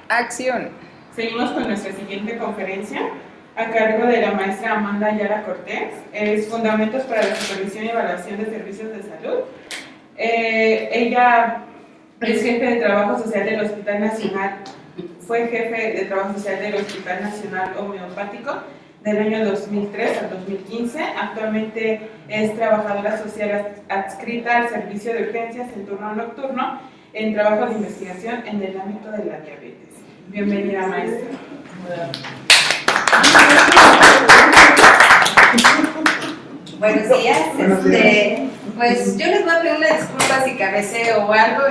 Acción. Seguimos con nuestra siguiente conferencia a cargo de la maestra Amanda Ayala Cortés. Es Fundamentos para la Supervisión y Evaluación de Servicios de Salud. Ella es jefe de Trabajo Social del Hospital Nacional, fue jefe de Trabajo Social del Hospital Nacional Homeopático del año 2003 al 2015. Actualmente es trabajadora social adscrita al servicio de urgencias en turno nocturno en trabajo de investigación en el ámbito de la diabetes. Bienvenida, maestra. Buenos días. Pues yo les voy a pedir una disculpa si cabeceo o algo,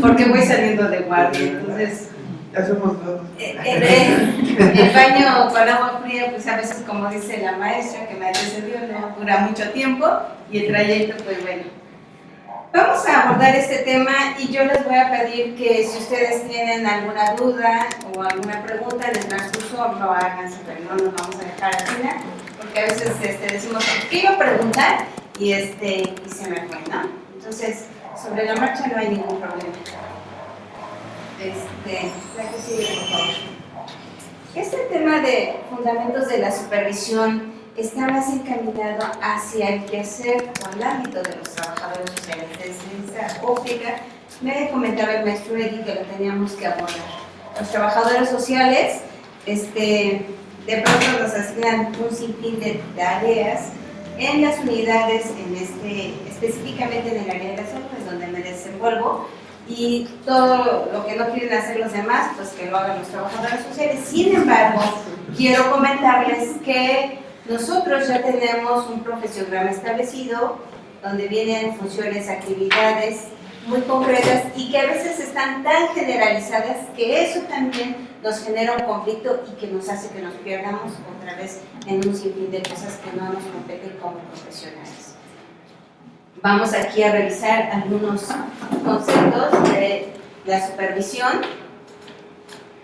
porque voy saliendo de guardia. Entonces, ya somos dos. El baño con agua fría, pues a veces, como dice la maestra que me antecedió, no dura mucho tiempo, y el trayecto, pues bueno. Vamos a abordar este tema y yo les voy a pedir que si ustedes tienen alguna duda o alguna pregunta en el transcurso, lo hagan, pero no nos vamos a dejar al final, porque a veces decimos, ¿qué iba a preguntar? Y se me fue, ¿no? Entonces, sobre la marcha no hay ningún problema. La que sigue, por favor. Este tema de fundamentos de la supervisión está más encaminado hacia el quehacer o el ámbito de los trabajadores sociales. Desde esa óptica, me comentaba el maestro Eddie que lo teníamos que abordar. Los trabajadores sociales, de pronto nos asignan un sinfín de tareas en las unidades, específicamente en el área de la salud, es donde me desenvuelvo, y todo lo que no quieren hacer los demás, pues que lo hagan los trabajadores sociales. Sin embargo, quiero comentarles que nosotros ya tenemos un profesiograma establecido, donde vienen funciones, actividades muy concretas y que a veces están tan generalizadas que eso también nos genera un conflicto y que nos hace que nos pierdamos otra vez en un sinfín de cosas que no nos competen como profesionales. Vamos aquí a revisar algunos conceptos de la supervisión.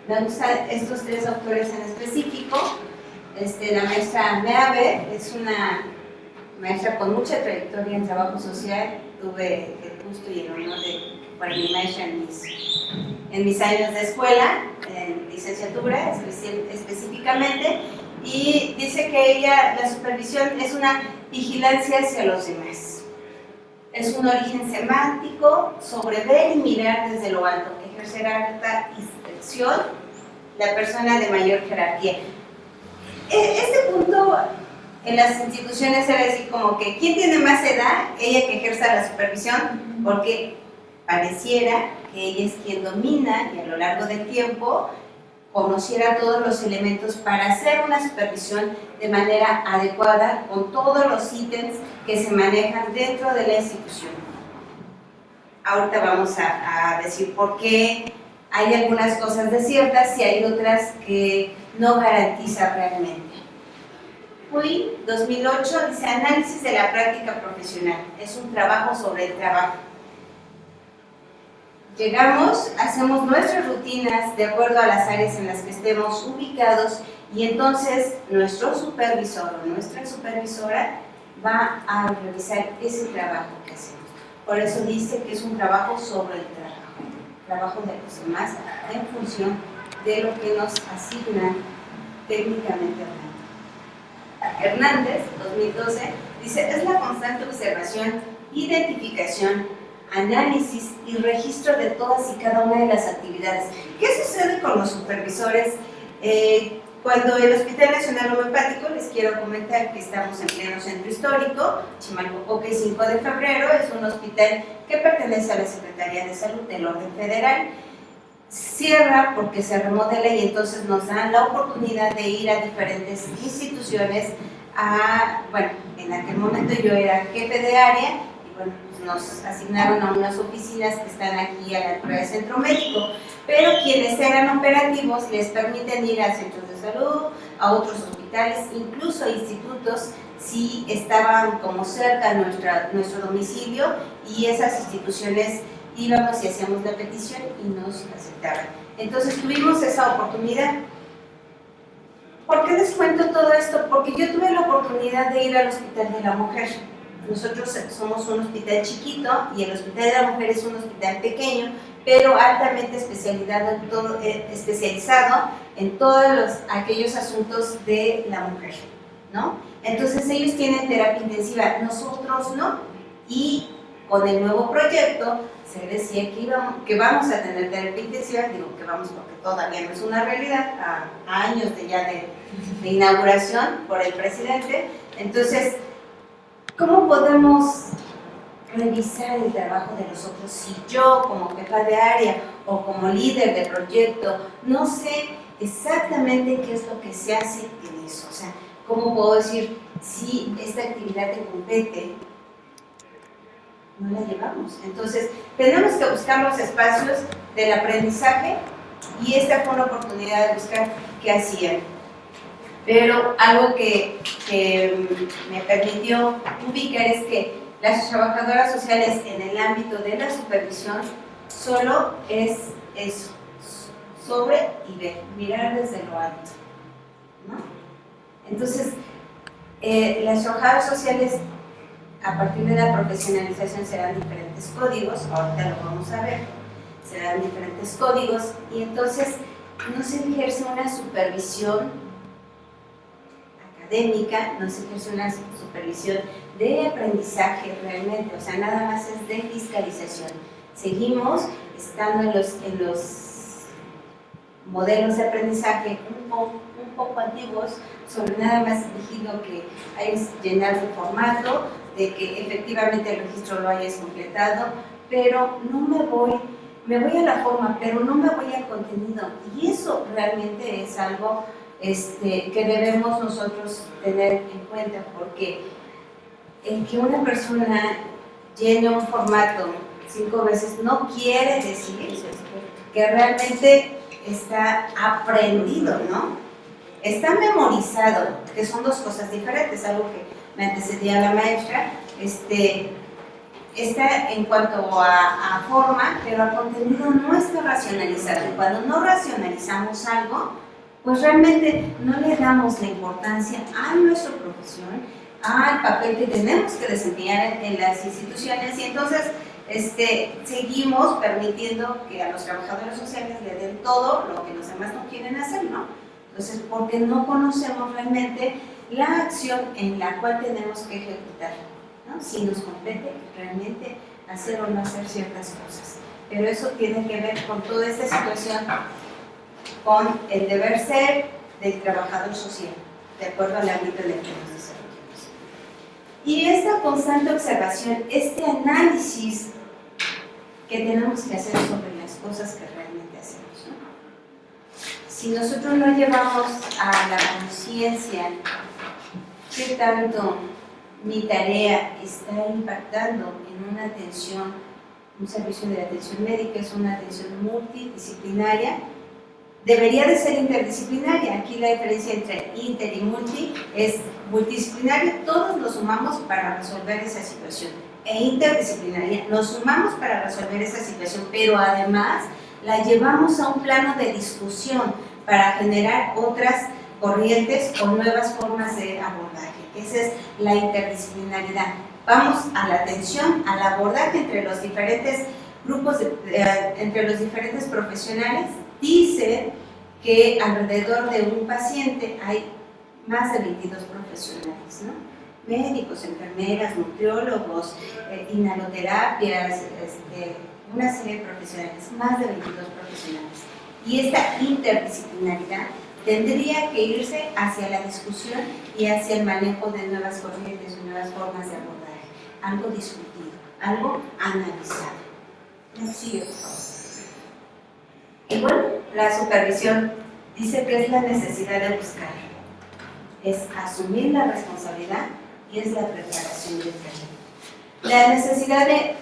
Me gustan estos tres autores en específico. La maestra Meaver es una maestra con mucha trayectoria en trabajo social. Tuve el gusto y el honor de poner mi maestra en mis años de escuela, en licenciatura específicamente, y dice que la supervisión es una vigilancia hacia los demás. Es un origen semántico sobre ver y mirar desde lo alto, ejercer alta inspección, la persona de mayor jerarquía. Este punto en las instituciones era decir como que ¿quién tiene más edad? Ella que ejerza la supervisión, porque pareciera que ella es quien domina y a lo largo del tiempo conociera todos los elementos para hacer una supervisión de manera adecuada con todos los ítems que se manejan dentro de la institución. Ahorita vamos a decir por qué hay algunas cosas desiertas y hay otras que no garantiza realmente. Fui 2008, dice análisis de la práctica profesional. Es un trabajo sobre el trabajo. Llegamos, hacemos nuestras rutinas de acuerdo a las áreas en las que estemos ubicados y entonces nuestro supervisor o nuestra supervisora va a realizar ese trabajo que hacemos. Por eso dice que es un trabajo sobre el trabajo de los demás en función de lo que nos asignan técnicamente hablando. Hernández, 2012, dice, es la constante observación, identificación, análisis y registro de todas y cada una de las actividades. ¿Qué sucede con los supervisores? Cuando el Hospital Nacional Homeopático, les quiero comentar que estamos en pleno centro histórico, Chimalpopoca, 5 de febrero, es un hospital que pertenece a la Secretaría de Salud del Orden Federal. Cierra porque se remodela y entonces nos dan la oportunidad de ir a diferentes instituciones. Bueno, en aquel momento yo era jefe de área y bueno, pues nos asignaron a unas oficinas que están aquí a la altura del centro médico, pero quienes eran operativos les permiten ir a centros de salud, a otros hospitales, incluso a institutos si estaban como cerca a nuestro domicilio, y esas instituciones íbamos y hacíamos la petición y nos aceptaban. Entonces tuvimos esa oportunidad. ¿Por qué les cuento todo esto? Porque yo tuve la oportunidad de ir al Hospital de la Mujer. Nosotros somos un hospital chiquito y el Hospital de la Mujer es un hospital pequeño pero altamente especializado en todos aquellos asuntos de la mujer, ¿no? Entonces ellos tienen terapia intensiva, nosotros no, y con el nuevo proyecto se decía que vamos a tener terapia intensiva, digo que vamos porque todavía no es una realidad, a años de inauguración por el presidente. Entonces, ¿cómo podemos revisar el trabajo de los otros si yo como jefa de área o como líder de proyecto no sé exactamente qué es lo que se hace en eso? O sea, ¿cómo puedo decir si esta actividad te compete? No la llevamos. Entonces, tenemos que buscar los espacios del aprendizaje y esta fue una oportunidad de buscar qué hacían. Pero algo que me permitió ubicar es que las trabajadoras sociales en el ámbito de la supervisión solo es eso, sobre y ver, mirar desde lo alto, ¿no? Entonces, las trabajadoras sociales a partir de la profesionalización serán diferentes códigos, ahorita lo vamos a ver, serán diferentes códigos y entonces no se ejerce una supervisión académica, no se ejerce una supervisión de aprendizaje realmente, o sea, nada más es de fiscalización. Seguimos estando en los modelos de aprendizaje un poco antiguos, sobre nada más dirigido que hayas llenado el formato, de que efectivamente el registro lo hayas completado, pero no me voy a la forma, pero no me voy al contenido. Y eso realmente es algo que debemos nosotros tener en cuenta, porque el que una persona llene un formato 5 veces no quiere decir que realmente está aprendido, ¿no? Está memorizado, que son dos cosas diferentes, algo que me antecedía la maestra, está en cuanto a forma, pero a contenido no está racionalizado. Y cuando no racionalizamos algo, pues realmente no le damos la importancia a nuestra profesión, al papel que tenemos que desempeñar en las instituciones, y entonces seguimos permitiendo que a los trabajadores sociales le den todo lo que los demás no quieren hacer, ¿no? Entonces, porque no conocemos realmente la acción en la cual tenemos que ejecutar, ¿no? Si nos compete realmente hacer o no hacer ciertas cosas. Pero eso tiene que ver con toda esta situación, con el deber ser del trabajador social, de acuerdo al ámbito en el que nos desarrollamos. Y esta constante observación, este análisis que tenemos que hacer sobre las cosas que realmente hacemos, ¿no? Si nosotros no llevamos a la conciencia qué tanto mi tarea está impactando en una atención, un servicio de atención médica, es una atención multidisciplinaria, debería de ser interdisciplinaria. Aquí la diferencia entre inter y multi es multidisciplinario, todos nos sumamos para resolver esa situación, e interdisciplinaria, nos sumamos para resolver esa situación, pero además la llevamos a un plano de discusión para generar otras corrientes o nuevas formas de abordaje. Esa es la interdisciplinaridad. Vamos a la atención, al abordaje entre los diferentes grupos, entre los diferentes profesionales. Dice que alrededor de un paciente hay más de 22 profesionales, ¿no? Médicos, enfermeras, nutriólogos, inhaloterapias, una serie de profesionales, más de 22 profesionales. Y esta interdisciplinaridad tendría que irse hacia la discusión y hacia el manejo de nuevas corrientes y nuevas formas de abordaje. Algo discutido, algo analizado. Sí, por favor. Y bueno, la supervisión dice que es la necesidad de buscar, es asumir la responsabilidad y es la preparación del camino. La necesidad de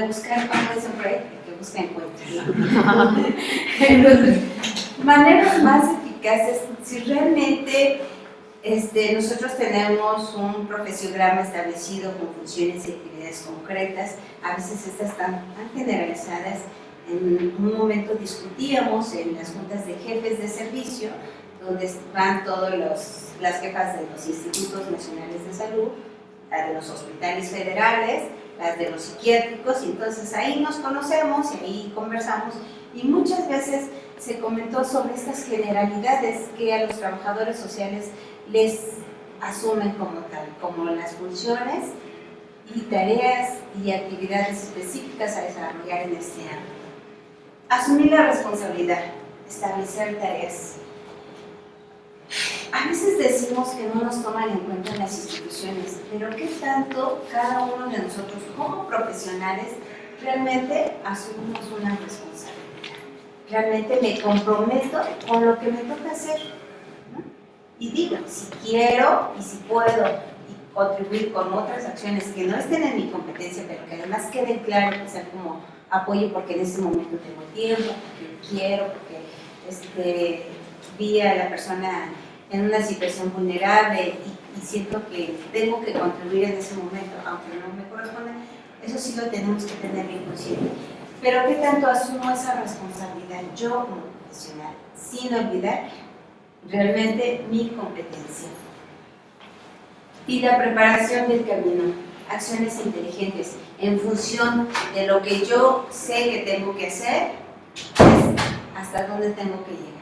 buscar, como dice Frey, que busca encuentra, ¿no? Entonces, maneras más eficaces, si realmente nosotros tenemos un profesiograma establecido con funciones y actividades concretas, a veces estas están tan generalizadas. En un momento discutíamos en las juntas de jefes de servicio, donde van todas las jefas de los institutos nacionales de salud, la de los hospitales federales, las de los psiquiátricos, y entonces ahí nos conocemos y ahí conversamos, y muchas veces se comentó sobre estas generalidades que a los trabajadores sociales les asumen como tal, como las funciones y tareas y actividades específicas a desarrollar en este ámbito. Asumir la responsabilidad, establecer tareas. A veces decimos que no nos toman en cuenta las instituciones, pero ¿qué tanto cada uno de nosotros como profesionales realmente asumimos una responsabilidad? Realmente me comprometo con lo que me toca hacer, ¿no? Y digo, si quiero y si puedo contribuir con otras acciones que no estén en mi competencia, pero que además queden claras, que sean como apoyo porque en este momento tengo tiempo, porque quiero, porque vi a la persona en una situación vulnerable y siento que tengo que contribuir en ese momento, aunque no me corresponda, eso sí lo tenemos que tener bien consciente. Pero ¿qué tanto asumo esa responsabilidad yo como profesional, sin olvidar realmente mi competencia? Y la preparación del camino, acciones inteligentes en función de lo que yo sé que tengo que hacer, pues, hasta dónde tengo que llegar.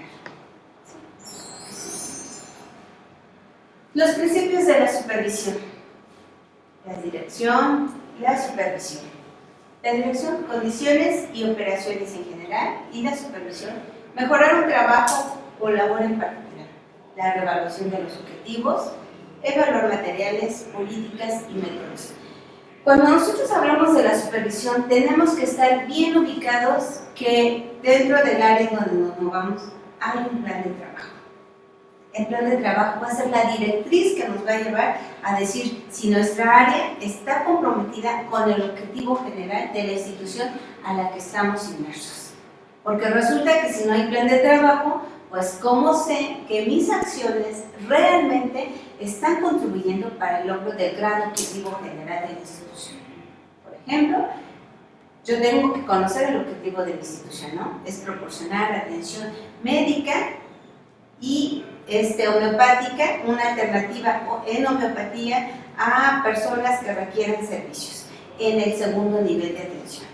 Los principios de la supervisión, la dirección, la supervisión. La dirección, condiciones y operaciones en general, y la supervisión, mejorar un trabajo o labor en particular, la revaluación de los objetivos, evaluar materiales, políticas y métodos. Cuando nosotros hablamos de la supervisión, tenemos que estar bien ubicados que dentro del área donde nos movamos hay un plan de trabajo. El plan de trabajo va a ser la directriz que nos va a llevar a decir si nuestra área está comprometida con el objetivo general de la institución a la que estamos inmersos. Porque resulta que si no hay plan de trabajo, pues ¿cómo sé que mis acciones realmente están contribuyendo para el logro del gran objetivo general de la institución? Por ejemplo, yo tengo que conocer el objetivo de la institución, ¿no? Es proporcionar atención médica y homeopática, una alternativa en homeopatía a personas que requieran servicios en el segundo nivel de atención.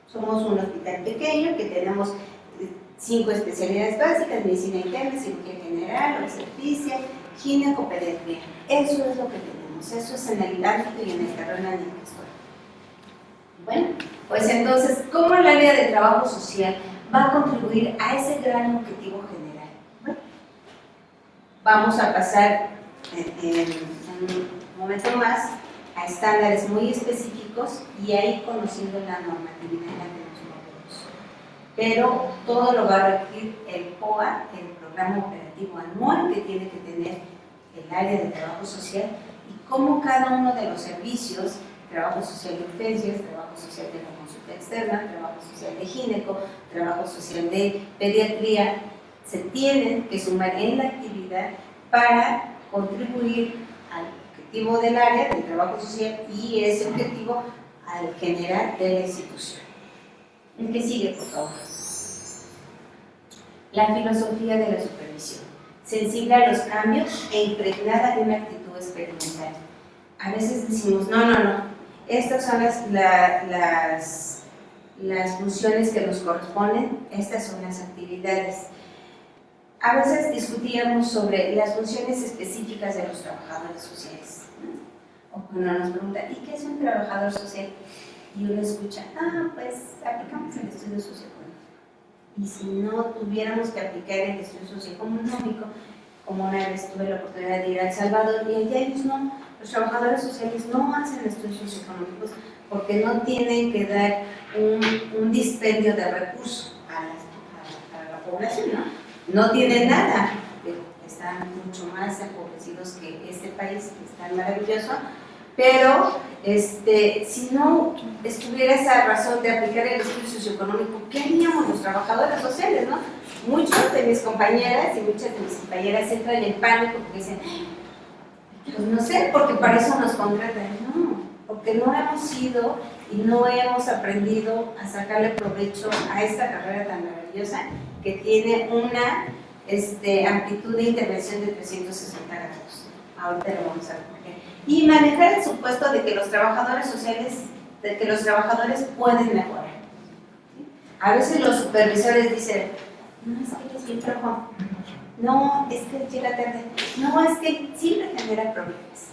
Somos un hospital pequeño que tenemos 5 especialidades básicas: medicina interna, cirugía general, obstetricia, ginecopediatría. Eso es lo que tenemos, eso es en el ámbito y en el terreno en el que estoy. Bueno, pues entonces, ¿cómo el área de trabajo social va a contribuir a ese gran objetivo general? Bueno, vamos a pasar en un momento más a estándares muy específicos y ahí conociendo la normatividad en la que nos movemos. Pero todo lo va a requerir el POA, el Programa Operativo Anual que tiene que tener el área de trabajo social, y cómo cada uno de los servicios, trabajo social de urgencias, trabajo social de la consulta externa, trabajo social de gineco, trabajo social de pediatría, se tienen que sumar en la actividad para contribuir al objetivo del área del trabajo social y ese objetivo al general de la institución. El que sigue, por favor. La filosofía de la supervisión, sensible a los cambios e impregnada de una actitud experimental. A veces decimos, no, estas son las funciones que nos corresponden, estas son las actividades. A veces discutíamos sobre las funciones específicas de los trabajadores sociales, ¿no? O cuando nos preguntan, ¿y qué es un trabajador social? Y uno escucha, pues aplicamos el estudio socioeconómico. Y si no tuviéramos que aplicar el estudio socioeconómico, como una vez tuve la oportunidad de ir a El Salvador, y allá ellos no, los trabajadores sociales no hacen estudios socioeconómicos porque no tienen que dar un dispendio de recursos a la población, ¿no? No tienen nada, pero están mucho más empobrecidos que este país, que es tan maravilloso, pero si no estuviera esa razón de aplicar el estudio socioeconómico, ¿qué haríamos los trabajadores sociales, no? Muchas de mis compañeras y muchas de mis compañeras entran en pánico porque dicen, pues no sé, porque para eso nos contratan. No, porque no hemos ido y no hemos aprendido a sacarle provecho a esta carrera tan maravillosa que tiene una amplitud de intervención de 360 grados. Ahorita lo vamos a ver por qué. Y manejar el supuesto de que los trabajadores sociales, de que los trabajadores pueden mejorar. A veces los supervisores dicen, no, es que eres bien flojo, no, es que llega tarde, no, es que siempre genera problemas.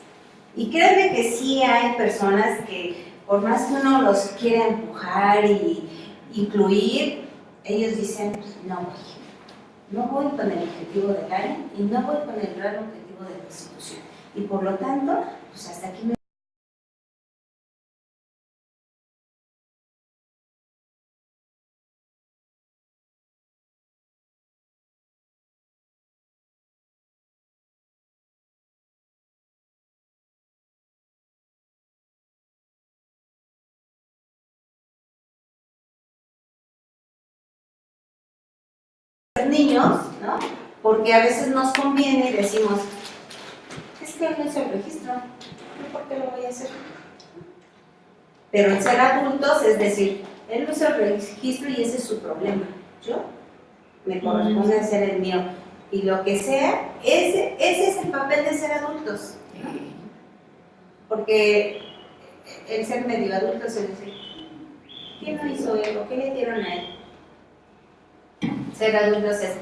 Y créanme que sí hay personas que, por más que uno los quiera empujar y incluir, ellos dicen, no voy con el objetivo del área y no voy con el gran objetivo de la institución. Y por lo tanto, pues hasta aquí me... niños, ¿no? Porque a veces nos conviene y decimos, es que él no hizo el registro, ¿yo por qué lo voy a hacer? Pero en ser adultos es decir, él no hizo el registro y ese es su problema. Yo me corresponde hacer el mío. Y lo que sea, ese es el papel de ser adultos, ¿no? Porque el ser medio adulto es decir, ¿quién no hizo él o qué le dieron a él? Ser adultos es,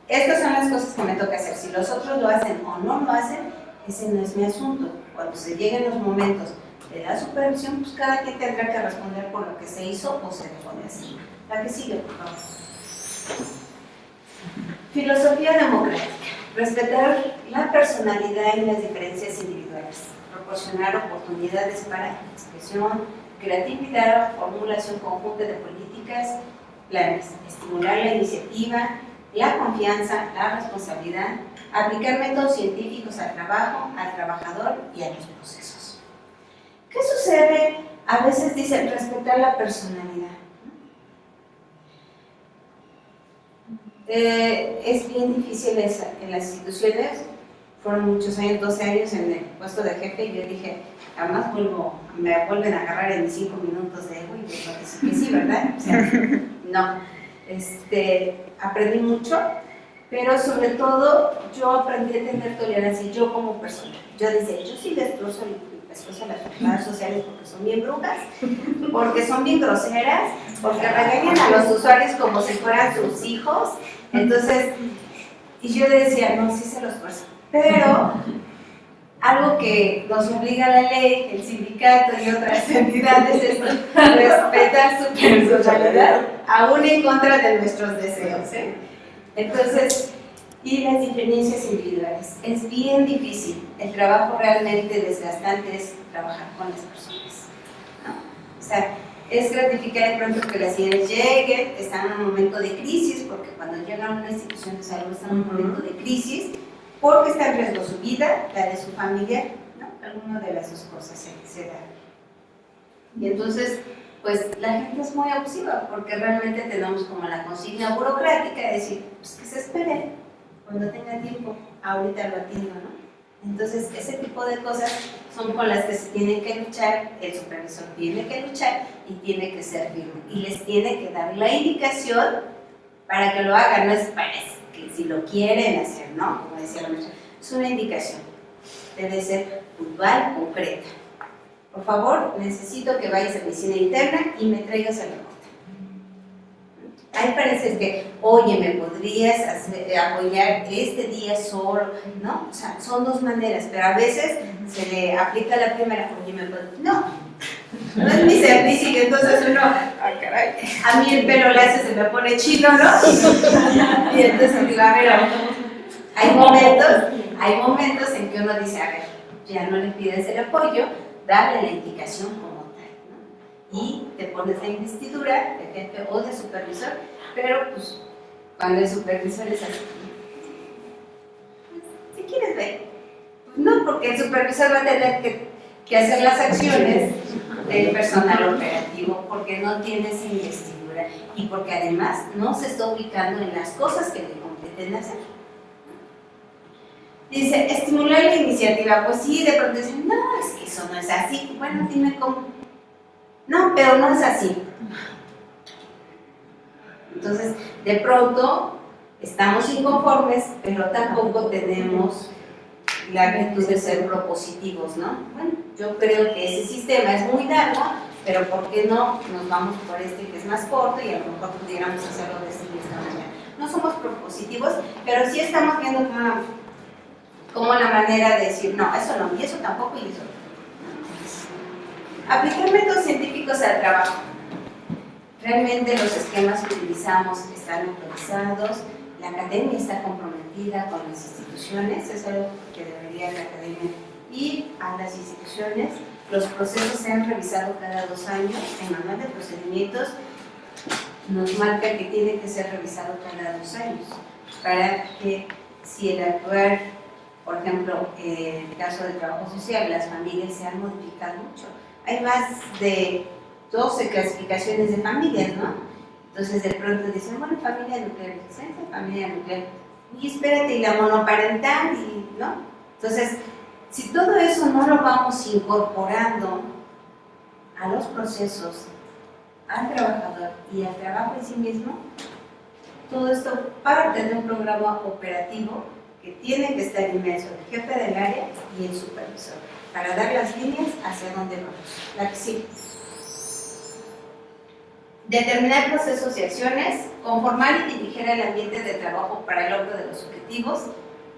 estas son las cosas que me toca hacer. Si los otros lo hacen o no lo hacen, ese no es mi asunto. Cuando se lleguen los momentos de la supervisión, pues cada quien tendrá que responder por lo que se hizo o se dejó de hacer. La que sigue, por favor. Filosofía democrática. Respetar la personalidad y las diferencias individuales. Proporcionar oportunidades para expresión, creatividad, formulación conjunta de políticas, planes, estimular la iniciativa, la confianza, la responsabilidad, aplicar métodos científicos al trabajo, al trabajador y a los procesos. ¿Qué sucede? A veces dicen respetar la personalidad. Es bien difícil en las instituciones. Fueron muchos años, 12 años en el puesto de jefe y yo dije, jamás me vuelven a agarrar en mis 5 minutos de ego y yo dije que sí, ¿verdad? O sea, no, aprendí mucho, pero sobre todo yo aprendí a tener tolerancia yo como persona. Yo decía, yo sí destrozo a las personas sociales porque son bien brujas, porque son bien groseras, porque regañan a los usuarios como si fueran sus hijos. Entonces, y yo decía, no, sí se los esfuerzo. Pero algo que nos obliga la ley, el sindicato y otras entidades es respetar su personalidad, aún en contra de nuestros deseos, ¿eh? Entonces, y las diferencias individuales. Es bien difícil. El trabajo realmente desgastante es trabajar con las personas, ¿no? O sea, es gratificante de pronto que las señoras lleguen, están en un momento de crisis, porque cuando llegan a una institución de salud están en un momento de crisis, porque está en riesgo su vida, la de su familia, ¿no? Alguna de las dos cosas se da. Y entonces, pues la gente es muy abusiva, porque realmente tenemos como la consigna burocrática de decir, pues que se espere, cuando tenga tiempo, ahorita lo atiendo, ¿no? Entonces, ese tipo de cosas son con las que se tiene que luchar, el supervisor tiene que luchar y tiene que ser firme. Y les tiene que dar la indicación para que lo hagan, no es para que si lo quieren hacer, ¿no? Como decía la maestra, es una indicación, debe ser puntual, concreta. Por favor, necesito que vayas a medicina interna y me traigas el reporte. Hay pareces que, oye, ¿me podrías apoyar este día solo? ¿No? O sea, son dos maneras, pero a veces se le aplica la primera, oye, ¿me podrías? No es mi servicio, y entonces uno, caray, a mí el pelo lacio se me pone chino, ¿no? Y entonces digo, a ver, hay momentos en que uno dice, a ver, ya no le pides el apoyo, dale la indicación como tal, ¿no? Y te pones la investidura de jefe o de supervisor, pero pues cuando el supervisor es así, si quieres ver, pues no, porque el supervisor va a tener que hacer las acciones del personal operativo porque no tiene esa investidura y porque además no se está ubicando en las cosas que le competen hacer. Dice, estimular la iniciativa. Pues sí, de pronto dicen, no, es que eso no es así. Bueno, dime cómo. No, pero no es así. Entonces, de pronto, estamos inconformes, pero tampoco tenemos la actitud de ser propositivos, ¿no? Bueno, yo creo que ese sistema es muy largo, pero ¿por qué no nos vamos por este que es más corto y a lo mejor pudiéramos hacerlo de esta manera? No somos propositivos, pero sí estamos viendo como la manera de decir, no, eso no, y eso tampoco, y eso no. Aplicar métodos científicos al trabajo. Realmente los esquemas que utilizamos están actualizados, la academia está comprometida con las instituciones, es algo que debería la academia ir a las instituciones. Los procesos se han revisado cada 2 años, el manual de procedimientos nos marca que tiene que ser revisado cada 2 años, para que si el actuar, por ejemplo, en el caso de trabajo social, las familias se han modificado mucho. Hay más de 12 clasificaciones de familias, ¿no? Entonces de pronto dicen, bueno, familia nuclear existente, familia nuclear, y espérate, y la monoparental, y, ¿no? Entonces, si todo eso no lo vamos incorporando a los procesos, al trabajador y al trabajo en sí mismo, todo esto parte de un programa operativo que tiene que estar inmerso el jefe del área y el supervisor, para dar las líneas hacia dónde vamos. La que sigue. Determinar procesos y acciones, conformar y dirigir el ambiente de trabajo para el logro de los objetivos,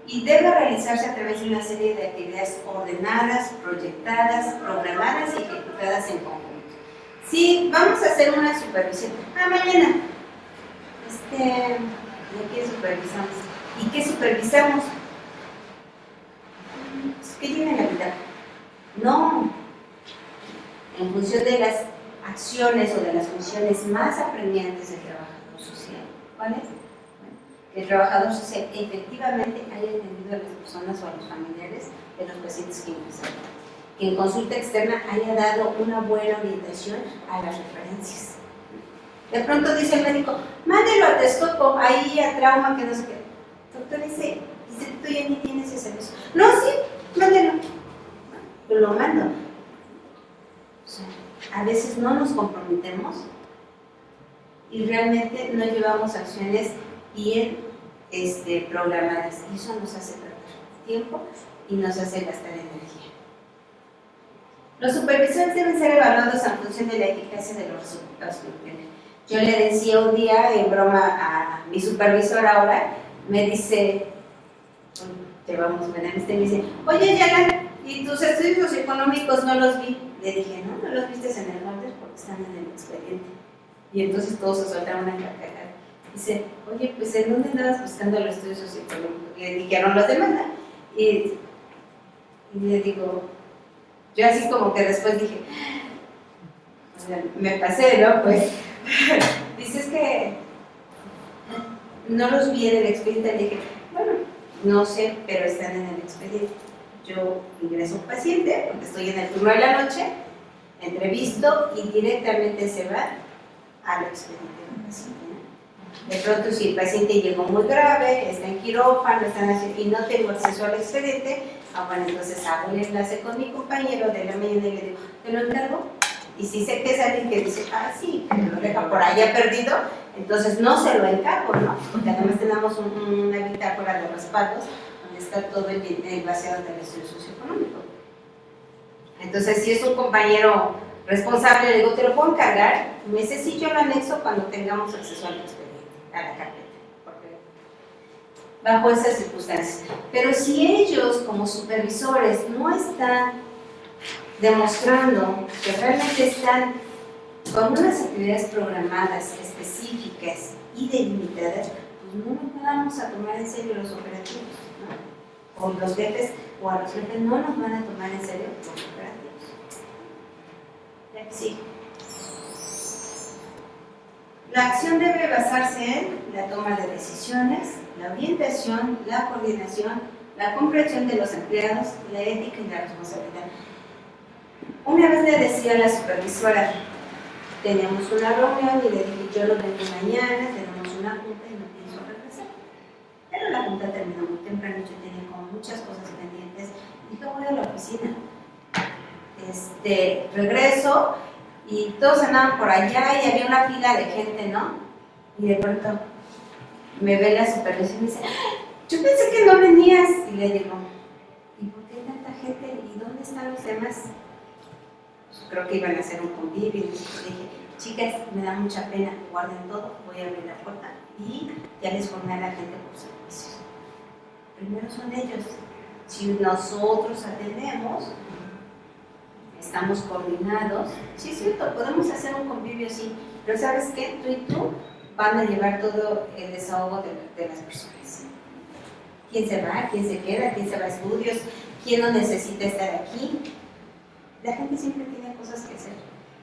y debe realizarse a través de una serie de actividades ordenadas, proyectadas, programadas y ejecutadas en conjunto. Si vamos a hacer una supervisión, mañana, ¿de qué supervisamos? ¿Y qué supervisamos? ¿Qué tiene la vida? No, en función de las acciones o de las funciones más apremiantes del trabajador social. ¿Cuáles? Bueno, que el trabajador social efectivamente haya entendido a las personas o a los familiares de los pacientes que ingresan, que en consulta externa haya dado una buena orientación a las referencias. De pronto dice el médico, mándelo a Texcoco, ahí a trauma, que no sé qué. Doctor, dice, tú ya ni tienes ese servicio. No, sí, mándelo. Yo lo mando. O sea, a veces no nos comprometemos y realmente no llevamos acciones bien programadas, y eso nos hace perder tiempo y nos hace gastar energía. Los supervisores deben ser evaluados en función de la eficacia de los resultados que obtienen. Yo le decía un día en broma a mi supervisor ahora, me dice, me dice, oye Yana, ¿y tus estudios económicos no los vi? Le dije, no los viste en el orden porque están en el expediente. Y entonces todos se soltaron a carcajar. Dice, oye, pues ¿en dónde andabas buscando los estudios socioeconómicos? Y le dijeron, los demanda. Y le digo, yo así como que después dije, me pasé, ¿no? Pues, dices que no los vi en el expediente. Le dije, bueno, no sé, pero están en el expediente. Yo ingreso un paciente, porque estoy en el turno de la noche, entrevisto y directamente se va al expediente del paciente, ¿no? De pronto, si el paciente llegó muy grave, está en quirófano, y no tengo acceso al expediente, bueno, entonces hago el enlace con mi compañero de la mañana y le digo, ¿te lo encargo? Y si sé que es alguien que dice, sí, que lo deja por allá perdido, entonces no se lo encargo, ¿no? Porque además tenemos una bitácora de respaldos donde está todo el vaciado del estudio socioeconómico. Entonces, si es un compañero responsable, le digo, ¿te lo puedo encargar? Me dice, sí, yo lo anexo cuando tengamos acceso al expediente, a la carpeta, porque bajo esas circunstancias. Pero si ellos, como supervisores, no están demostrando que realmente están con unas actividades programadas, específicas y delimitadas, pues no nos vamos a tomar en serio los operativos, ¿no? O los jefes, o a los jefes no nos van a tomar en serio los operativos. Sí. La acción debe basarse en la toma de decisiones, la orientación, la coordinación, la comprensión de los empleados, la ética y la responsabilidad. Una vez le decía a la supervisora, teníamos una reunión y le dije, yo lo vengo mañana, tenemos una junta y no pienso regresar. Pero la junta terminó muy temprano, yo tenía como muchas cosas pendientes. Dije, voy a la oficina. Regreso y todos andaban por allá y había una fila de gente, ¿no? Y de pronto me ve la supervisora y me dice, yo pensé que no venías. Y le digo, ¿y gente, ¿y dónde están los demás? Pues creo que iban a hacer un convivio y dije, chicas, me da mucha pena, guarden todo, voy a abrir la puerta y ya les formé a la gente por servicios. Primero son ellos. Si nosotros atendemos, estamos coordinados, sí es cierto, podemos hacer un convivio, sí, pero ¿sabes qué? Tú y tú van a llevar todo el desahogo de las personas. ¿Quién se va? ¿Quién se queda? ¿Quién se va a estudios? ¿Quién no necesita estar aquí? La gente siempre tiene cosas que hacer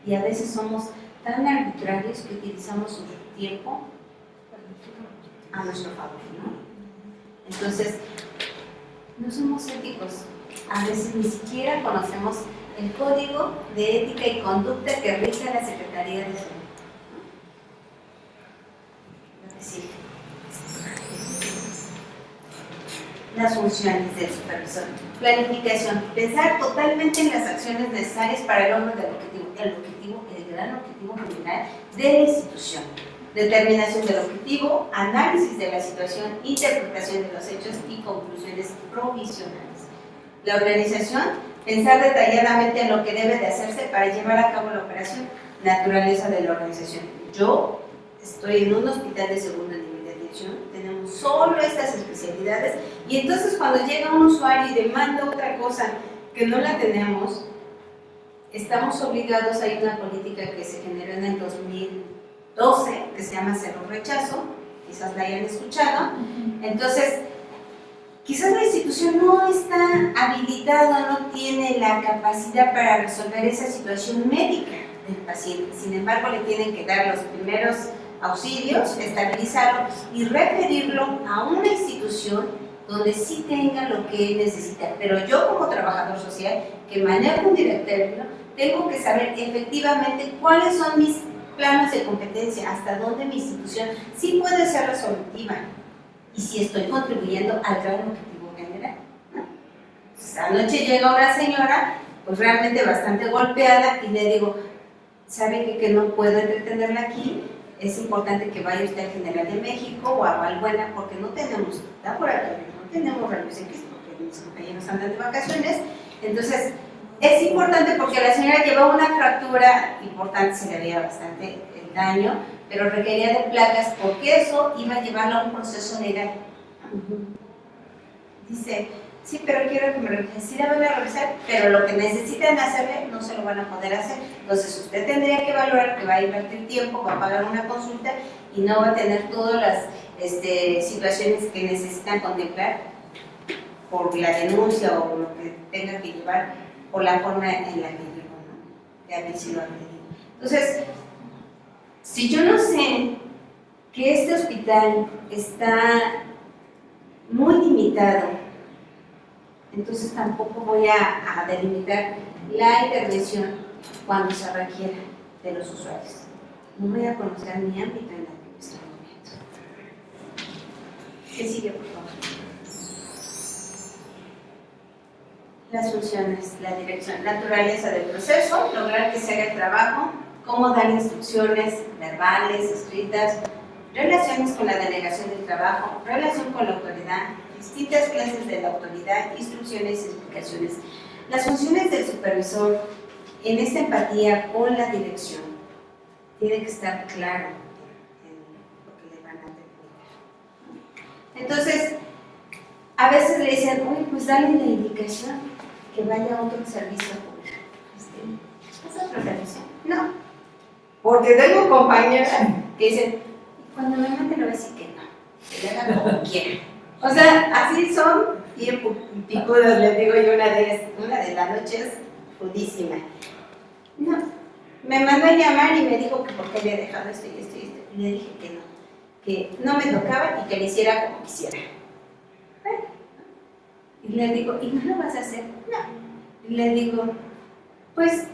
y a veces somos tan arbitrarios que utilizamos su tiempo a nuestro favor, ¿no? Entonces, no somos éticos. A veces ni siquiera conocemos el código de ética y conducta que rige la Secretaría de Salud. Lo que sigue. Las funciones del supervisor. Planificación. Pensar totalmente en las acciones necesarias para el logro del objetivo, el gran objetivo general de la institución. Determinación del objetivo, análisis de la situación, interpretación de los hechos y conclusiones provisionales. La organización, pensar detalladamente en lo que debe de hacerse para llevar a cabo la operación. Naturaleza de la organización. Yo estoy en un hospital de segundo nivel de atención, tenemos solo estas especialidades y entonces cuando llega un usuario y demanda otra cosa que no la tenemos, estamos obligados, hay una política que se generó en el 2012 que se llama Cero Rechazo, quizás la hayan escuchado. Entonces, quizás la institución no está habilitada, no tiene la capacidad para resolver esa situación médica del paciente. Sin embargo, le tienen que dar los primeros auxilios, estabilizarlo y referirlo a una institución donde sí tenga lo que él necesita. Pero yo como trabajador social que manejo un directorio, tengo que saber efectivamente cuáles son mis planos de competencia, hasta dónde mi institución sí puede ser resolutiva y si estoy contribuyendo al gran objetivo general, ¿no? Pues, anoche llega una señora pues realmente bastante golpeada y le digo, ¿sabe que no puedo entretenerla aquí? Es importante que vaya usted al General de México o a Valbuena porque no tenemos laboratorio, no tenemos rayos X porque mis compañeros andan de vacaciones. Entonces es importante porque la señora llevaba una fractura importante, se le veía bastante el daño, pero requería de placas porque eso iba a llevarlo a un proceso legal. Dice, sí, pero quiero que me revisen. Sí la van a revisar, pero lo que necesitan hacerle no se lo van a poder hacer. Entonces usted tendría que valorar que va a invertir tiempo, va a pagar una consulta y no va a tener todas las situaciones que necesitan contemplar por la denuncia o lo que tenga que llevar por la forma en la que llegó, ¿no? De haber sido agredido. Entonces, si yo no sé que este hospital está muy limitado, entonces tampoco voy a delimitar la intervención cuando se requiera de los usuarios. No voy a conocer mi ámbito en el que estoy moviendo. ¿Qué sigue, por favor? Las funciones, la dirección, naturaleza del proceso, lograr que se haga el trabajo, cómo dar instrucciones verbales, escritas, relaciones con la delegación del trabajo, relación con la autoridad, distintas clases de la autoridad, instrucciones y explicaciones. Las funciones del supervisor en esta empatía con la dirección tiene que estar claro en lo que le van a determinar. Entonces, a veces le dicen, uy, pues dale la indicación que vaya a otro servicio público. ¿Es otro servicio? No. Porque tengo compañeras que dicen, cuando me mande lo voy a decir que no, que le haga como quiera. O sea, así son bien picudos, les digo yo, una de las noches rudísima. No, me mandó a llamar y me dijo que por qué había dejado esto y esto y esto. Y le dije que no me tocaba y que le hiciera como quisiera. Y le digo, ¿y no lo vas a hacer? No. Y le digo, pues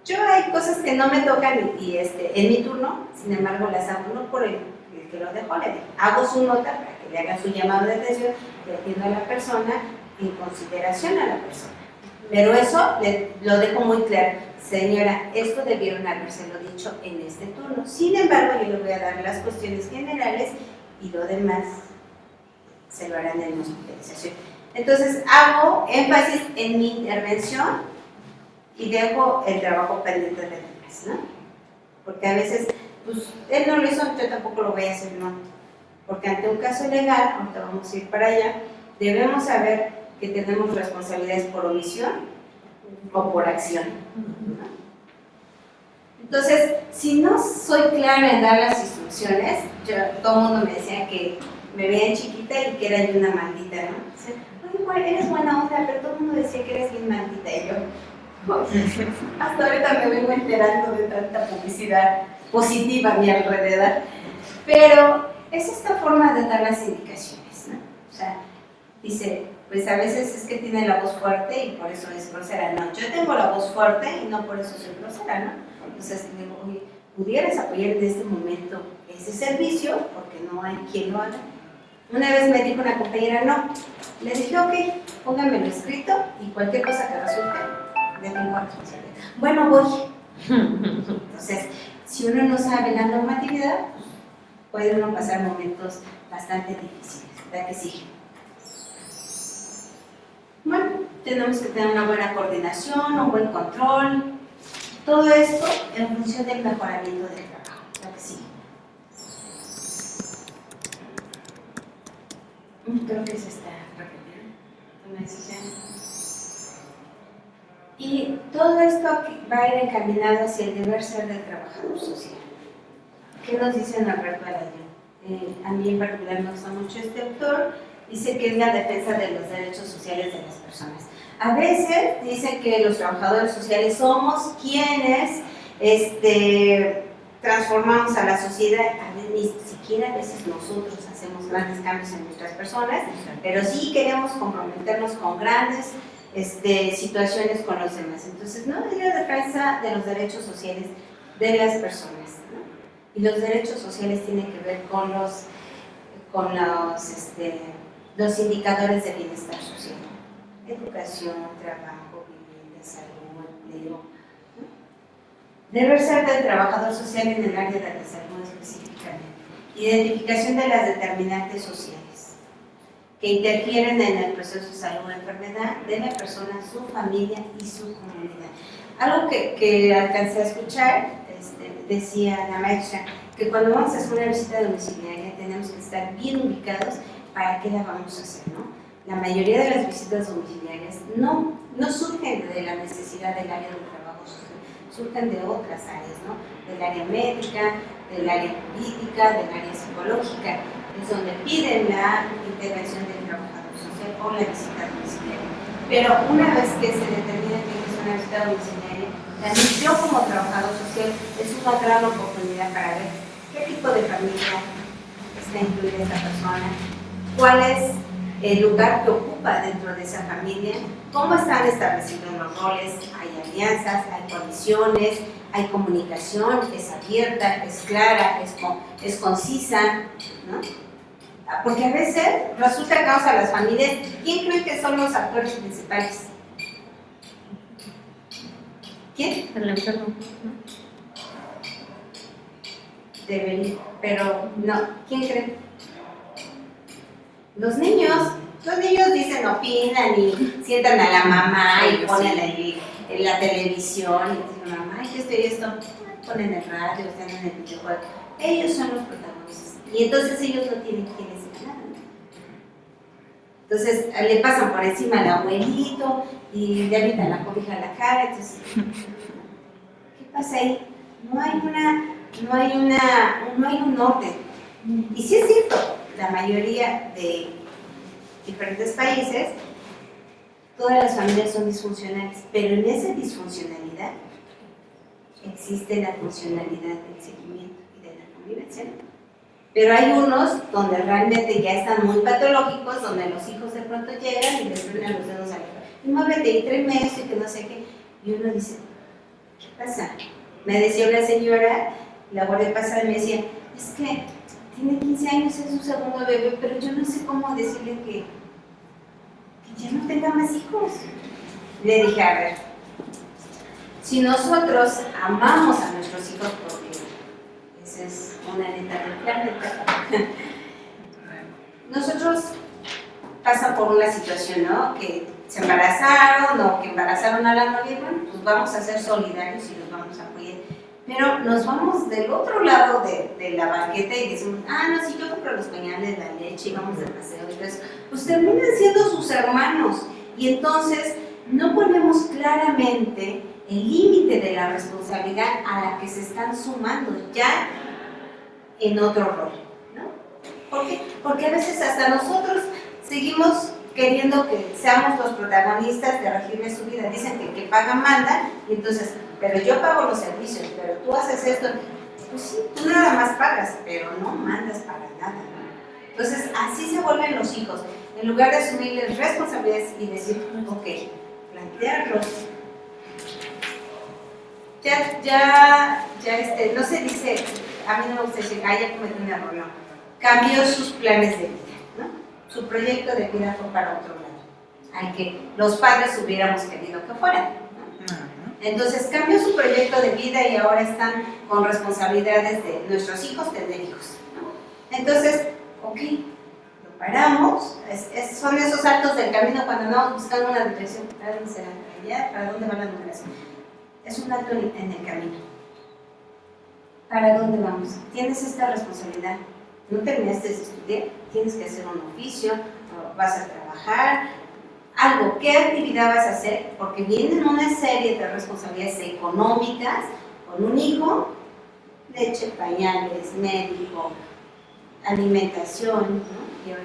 yo hay cosas que no me tocan y en mi turno, sin embargo las hago no por el que lo dejó, le digo, hago su nota para que le haga su llamado de atención, le atiendo a la persona en consideración a la persona. Pero eso lo dejo muy claro, señora, esto debieron habérselo dicho en este turno. Sin embargo, yo le voy a dar las cuestiones generales y lo demás se lo harán en la hospitalización. Entonces hago énfasis en mi intervención y dejo el trabajo pendiente de demás, ¿no? Porque a veces, pues, él no lo hizo, yo tampoco lo voy a hacer, ¿no? Porque ante un caso legal, ahorita vamos a ir para allá, debemos saber que tenemos responsabilidades por omisión o por acción, ¿no? Entonces, si no soy clara en dar las instrucciones, todo el mundo me decía que me veían chiquita y que era yo una maldita, ¿no? O sea, oye, eres buena onda, pero todo el mundo decía que eres bien maldita, y yo, hasta ahorita me vengo enterando de tanta publicidad positiva a mi alrededor, pero es esta forma de dar las indicaciones, ¿no? O sea, dice, pues a veces es que tiene la voz fuerte y por eso es grosera. No, yo tengo la voz fuerte y no por eso soy grosera, ¿no? Entonces digo, oye, ¿pudieras apoyar en este momento ese servicio? Porque no hay quien lo haga. Una vez me dijo una compañera, no. Le dije, ok, pónganmelo escrito y cualquier cosa que resulte, le tengo responsabilidad. Bueno, voy. Entonces, si uno no sabe la normatividad, pues puede uno pasar momentos bastante difíciles. ¿Verdad que sí? Bueno, tenemos que tener una buena coordinación, un buen control. Todo esto en función del mejoramiento del trabajo. ¿Verdad que sí? Creo que se está repitiendo. Una decisión. Y todo esto va a ir encaminado hacia el deber ser del trabajador social. ¿Qué nos dice Norberto Alañón? A mí en particular me gusta mucho este autor. Dice que es la defensa de los derechos sociales de las personas. A veces dice que los trabajadores sociales somos quienes transformamos a la sociedad. A veces, ni siquiera a veces nosotros hacemos grandes cambios en nuestras personas, pero sí queremos comprometernos con grandes situaciones con los demás. Entonces, no es la defensa de los derechos sociales de las personas, ¿no? Y los derechos sociales tienen que ver con los indicadores de bienestar social: educación, trabajo, vivienda, salud, empleo, ¿no? Deber ser del trabajador social en el área de la salud específicamente. Identificación de las determinantes sociales que interfieren en el proceso de salud o enfermedad de la persona, su familia y su comunidad. Algo que alcancé a escuchar, decía la maestra, que cuando vamos a hacer una visita domiciliaria tenemos que estar bien ubicados para qué la vamos a hacer, ¿no? La mayoría de las visitas domiciliarias no surgen de la necesidad del área del trabajo social, surgen de otras áreas, ¿no? Del área médica, del área jurídica, del área psicológica. Es donde piden la intervención del trabajador social o la visita domiciliaria. Pero una vez que se determina que es una visita domiciliaria, también yo como trabajador social es una gran oportunidad para ver qué tipo de familia está incluida esa persona, cuál es el lugar que ocupa dentro de esa familia, cómo están establecidos los roles, hay alianzas, hay coaliciones, hay comunicación, es abierta, es clara, es concisa, ¿no? Porque a veces resulta que vamos a las familias, ¿quién cree que son los actores principales? ¿Quién? El enfermo. Debería, pero no. ¿Quién cree? Los niños. Los niños dicen, opinan y sientan a la mamá y ponen en la televisión y dicen, mamá, ¿qué estoy esto? Ponen el radio, están en el videojuego. Ellos son los protagonistas. Y entonces ellos no tienen quien les diga nada. Entonces le pasan por encima al abuelito y le avientan la cobija a la cara. Entonces, ¿qué pasa ahí? No hay un orden. Y sí es cierto, la mayoría de diferentes países, todas las familias son disfuncionales, pero en esa disfuncionalidad existe la funcionalidad del seguimiento y de la convivencia. Pero hay unos donde realmente ya están muy patológicos, donde los hijos de pronto llegan y les truenan los dedos a la cara. Y muévete, y 3 meses y que no sé qué. Y uno dice, ¿qué pasa? Me decía una señora, la guardia pasada, me decía, es que tiene 15 años, es su segundo bebé, pero yo no sé cómo decirle que ya no tenga más hijos. Le dije, a ver, si nosotros amamos a nuestros hijos, porque esa es una neta del planeta, nosotros pasan por una situación, ¿no? Que se embarazaron o que embarazaron a la novia, bueno, pues vamos a ser solidarios y los vamos a apoyar. Pero nos vamos del otro lado de la banqueta y decimos, no, si yo compro los pañales, la leche y vamos de paseo y todo eso, pues terminan siendo sus hermanos. Y entonces no ponemos claramente el límite de la responsabilidad a la que se están sumando ya en otro rol, ¿no? ¿Por qué? Porque a veces hasta nosotros seguimos queriendo que seamos los protagonistas de regirle su vida. Dicen que el que paga manda, y entonces, pero yo pago los servicios, pero tú haces esto. Pues sí, tú nada más pagas, pero no mandas para nada, ¿no? Entonces, así se vuelven los hijos. En lugar de asumirles responsabilidades y decir, ok, plantearlos. No se dice, a mí no me gusta decir, ya cometí un error, no. Cambió sus planes de vida, ¿no? Su proyecto de vida fue para otro lado, al que los padres hubiéramos querido que fueran, ¿no? Entonces cambió su proyecto de vida y ahora están con responsabilidades de nuestros hijos tener hijos, ¿no? Entonces, ok, lo paramos, son esos saltos del camino cuando andamos buscando una dirección. ¿Para dónde será? ¿Para dónde va la numeración? Es un alto en el camino. ¿Para dónde vamos? Tienes esta responsabilidad. No terminaste de estudiar, tienes que hacer un oficio, vas a trabajar, algo. ¿Qué actividad vas a hacer? Porque vienen una serie de responsabilidades económicas con un hijo: leche, pañales, médico, alimentación, ¿no? Y ahora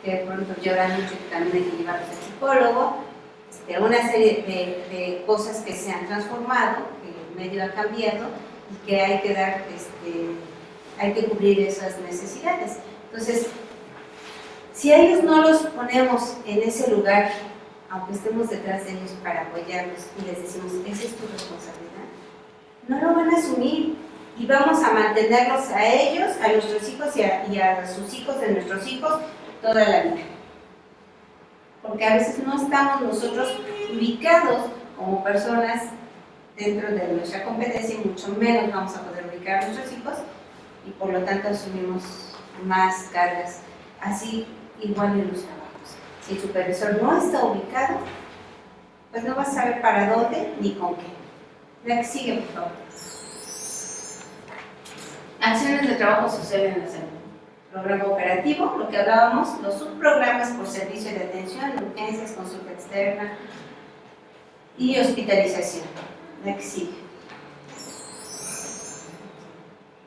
que de pronto lloran mucho, que también hay que llevarlos al psicólogo. Una serie de cosas que se han transformado, que el medio ha cambiado y que hay que dar, hay que cubrir esas necesidades. Entonces, si a ellos no los ponemos en ese lugar, aunque estemos detrás de ellos para apoyarlos y les decimos, esa es tu responsabilidad, no lo van a asumir y vamos a mantenerlos a ellos, a nuestros hijos y a sus hijos de nuestros hijos toda la vida. Porque a veces no estamos nosotros ubicados como personas dentro de nuestra competencia y mucho menos vamos a poder ubicar a nuestros hijos y por lo tanto asumimos más cargas. Así igual en los trabajos. Si el supervisor no está ubicado, pues no va a saber para dónde ni con qué. La que sigue, por favor. Acciones de trabajo social en la salud. Programa operativo, lo que hablábamos, los subprogramas por servicio de atención, urgencias, consulta externa y hospitalización. La que sigue.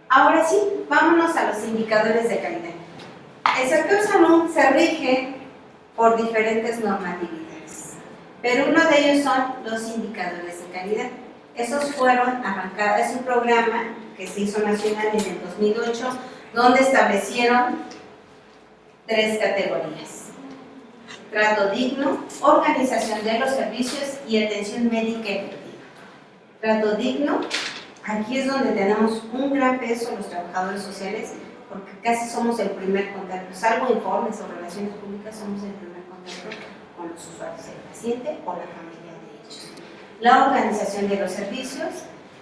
Ahora sí, vámonos a los indicadores de calidad. El sector salud se rige por diferentes normatividades, pero uno de ellos son los indicadores de calidad. Esos fueron arrancados, es un programa que se hizo nacional en el 2008, donde establecieron 3 categorías: trato digno, organización de los servicios y atención médica efectiva. Trato digno, aquí es donde tenemos un gran peso los trabajadores sociales, porque casi somos el primer contacto, salvo informes o relaciones públicas, somos el primer contacto con los usuarios, el paciente o la familia de ellos. La organización de los servicios,